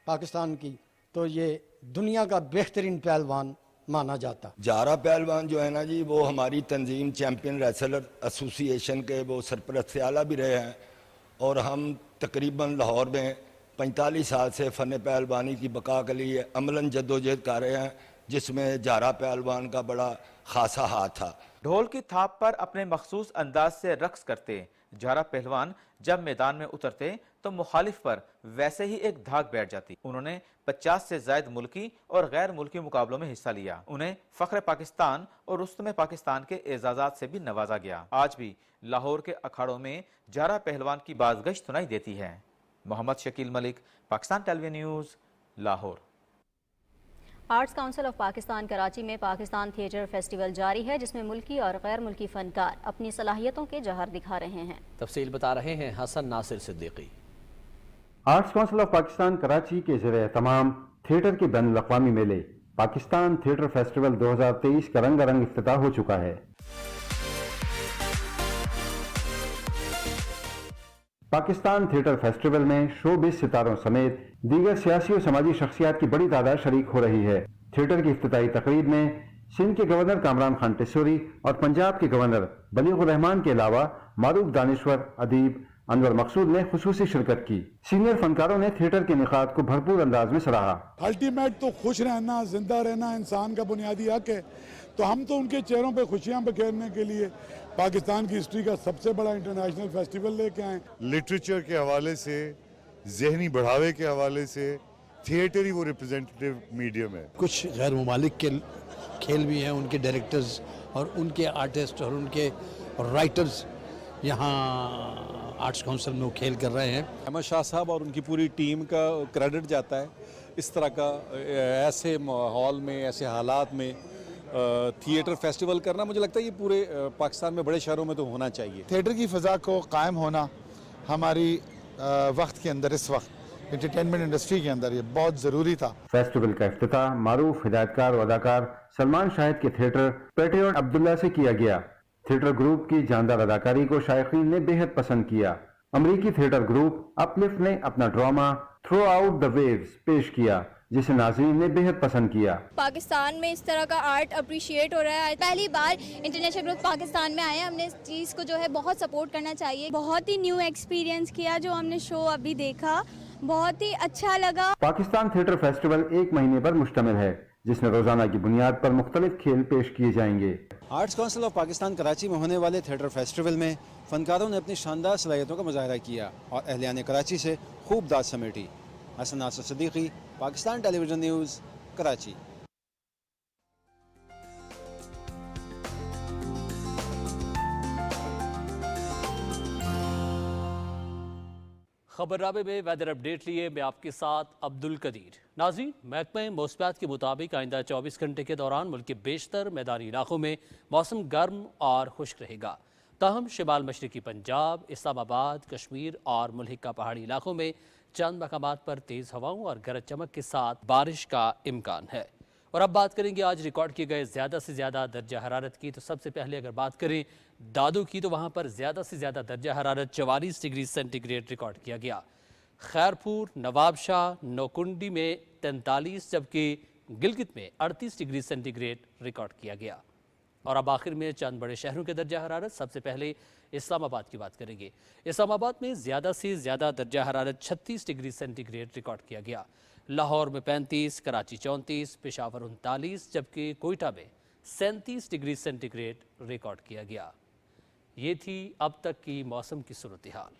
पाकिस्तान की तो ये दुनिया का बेहतरीन पहलवान माना जाता। झारा पहलवान जो है ना जी, वो हमारी तंजीम चैम्पियन रेसलर एसोसिएशन के वो सरपरस्त आला भी रहे हैं और हम तकरीबन लाहौर में 45 साल से फ़न पहलवानी की बका के लिए अमलन जद्दोजहद कर रहे हैं, जिसमें झारा पहलवान का बड़ा खासा हाथ था। ढोल की थाप पर अपने मखसूस अंदाज से रक्स करते झारा पहलवान जब मैदान में उतरते तो मुखालिफ पर वैसे ही एक धाक बैठ जाती। उन्होंने 50 से ज्यादा मुल्की और गैर मुल्की मुकाबलों में हिस्सा लिया। उन्हें फख्र पाकिस्तान और रुस्तमे पाकिस्तान के एजाजात से भी नवाजा गया। आज भी लाहौर के अखाड़ों में झारा पहलवान की बाज़गश्त सुनाई देती है। Mohammad Shakeel Malik, Pakistan television news, Lahore. Arts council of Pakistan Karachi में पाकिस्तान थिएटर फेस्टिवल जारी है, जिसमें मुल्की और गैर मुल्की फनकार अपनी सलाहियतों के जहर दिखा रहे हैं। तफसील बता रहे हैं Hasan Nasir Siddiqui. Arts council of Pakistan Karachi के ज़रिए तमाम थिएटर के बैनुल-अक़वामी मेले पाकिस्तान थिएटर फेस्टिवल 2023 का रंगारंग इफ्तिताह हो चुका है। पाकिस्तान थिएटर फेस्टिवल में शोबिज़ सितारों समेत दीगर सियासी और समाजी शख्सियात की बड़ी तादाद शरीक हो रही है। थिएटर की इफ्तिताई तकरीब में सिंध के गवर्नर कामरान खान टिस्सोरी और पंजाब के गवर्नर बलीगुर रहमान के अलावा मारूफ दानिश्वर, अदीब अनवर मकसूद ने खुसूसी शिरकत की। सीनियर फनकारों ने थिएटर के निकात को भरपूर अंदाज में सराहा। अल्टीमेट तो खुश रहना, जिंदा रहना इंसान का बुनियादी हक है, तो हम तो उनके चेहरों पे खुशियां बिखेरने के लिए पाकिस्तान की हिस्ट्री का सबसे बड़ा इंटरनेशनल फेस्टिवल लेके आए। लिटरेचर के हवाले से, जहनी बढ़ावे के हवाले से थिएटर ही वो रिप्रेजेंटेटिव मीडियम है। कुछ गैर मुमालिक के खेल भी हैं, उनके डायरेक्टर्स और उनके आर्टिस्ट और उनके राइटर्स यहाँ आर्ट्स काउंसिल में वो खेल कर रहे हैं। अहमद शाह साहब और उनकी पूरी टीम का क्रेडिट जाता है। इस तरह का ऐसे माहौल में, ऐसे हालात में थिएटर फेस्टिवल करना, मुझे लगता है ये पूरे पाकिस्तान में बड़े शहरों में तो होना चाहिए। थिएटर की फ़ज़ा को कायम होना हमारी वक्त के अंदर, इस वक्त एंटरटेनमेंट इंडस्ट्री के अंदर ये बहुत ज़रूरी था। फेस्टिवल का इफ्तिताह मारूफ हिदायतकार व अदाकार सलमान शाहिद के थिएटर पेट्रियट अब्दुल्ला से किया गया। थिएटर ग्रुप की जानदार अदाकारी को शायकीन ने बेहद पसंद किया। अमरीकी थिएटर ग्रुप अपलिफ्ट ने अपना drama throughout the waves पेश किया, जिसे नाज़रीन ने बेहद पसंद किया। पाकिस्तान में इस तरह का आर्ट अप्रिशिएट हो रहा है। पहली बार इंटरनेशनल ग्रुप पाकिस्तान में आए हैं, हमने इस चीज़ को जो है बहुत सपोर्ट करना चाहिए। बहुत ही न्यू एक्सपीरियंस किया जो हमने शो अभी देखा, बहुत ही अच्छा लगा। पाकिस्तान थिएटर फेस्टिवल 1 महीने पर मुश्तमिल है, जिसमें रोजाना की बुनियाद पर मुख्तलिफ खेल पेश किए जाएंगे। Arts council of Pakistan Karachi में होने वाले थिएटर फेस्टिवल में फनकारों ने अपनी शानदार सलाहियतों का मुजाहरा किया और अहलियान कराची से खूब दाद समेटी। Hasan Nasir Siddiqui, Pakistan television news, Karachi. खबरनामे में वेदर अपडेट लिए मैं आपके साथ अब्दुल कदीर। नाज़रीन, महकमे मौसमियात के मुताबिक आइंदा 24 घंटे के दौरान मुल्क के बेशतर मैदानी इलाकों में मौसम गर्म और खुश्क रहेगा। ताहम शिमाल मशरकी पंजाब, इस्लामाबाद, कश्मीर और मुल्क का पहाड़ी इलाकों में चंद मकामात पर तेज़ हवाओं और गरज चमक के साथ बारिश का इम्कान है। और अब बात करेंगे आज रिकॉर्ड किए गए ज़्यादा से ज़्यादा दर्जा हरारत की। तो सबसे पहले अगर बात करें दादू की, तो वहाँ पर ज़्यादा से ज़्यादा दर्जा हरारत 44 डिग्री सेंटीग्रेड रिकॉर्ड किया गया। खैरपुर, नवाबशाह, नौकुंडी में 43, जबकि गिलगित में 38 डिग्री सेंटीग्रेड रिकॉर्ड किया गया। और अब आखिर में चंद बड़े शहरों के दर्जा हरारत। सबसे पहले इस्लामाबाद की बात करेंगे। इस्लामाबाद में ज़्यादा से ज़्यादा दर्जा हरारत 36 डिग्री सेंटीग्रेड रिकॉर्ड किया गया। लाहौर में 35, कराची 34, पेशावर 39, जबकि कोयटा में 37 डिग्री सेंटीग्रेड रिकॉर्ड किया गया। ये थी अब तक की मौसम की सूरत हाल।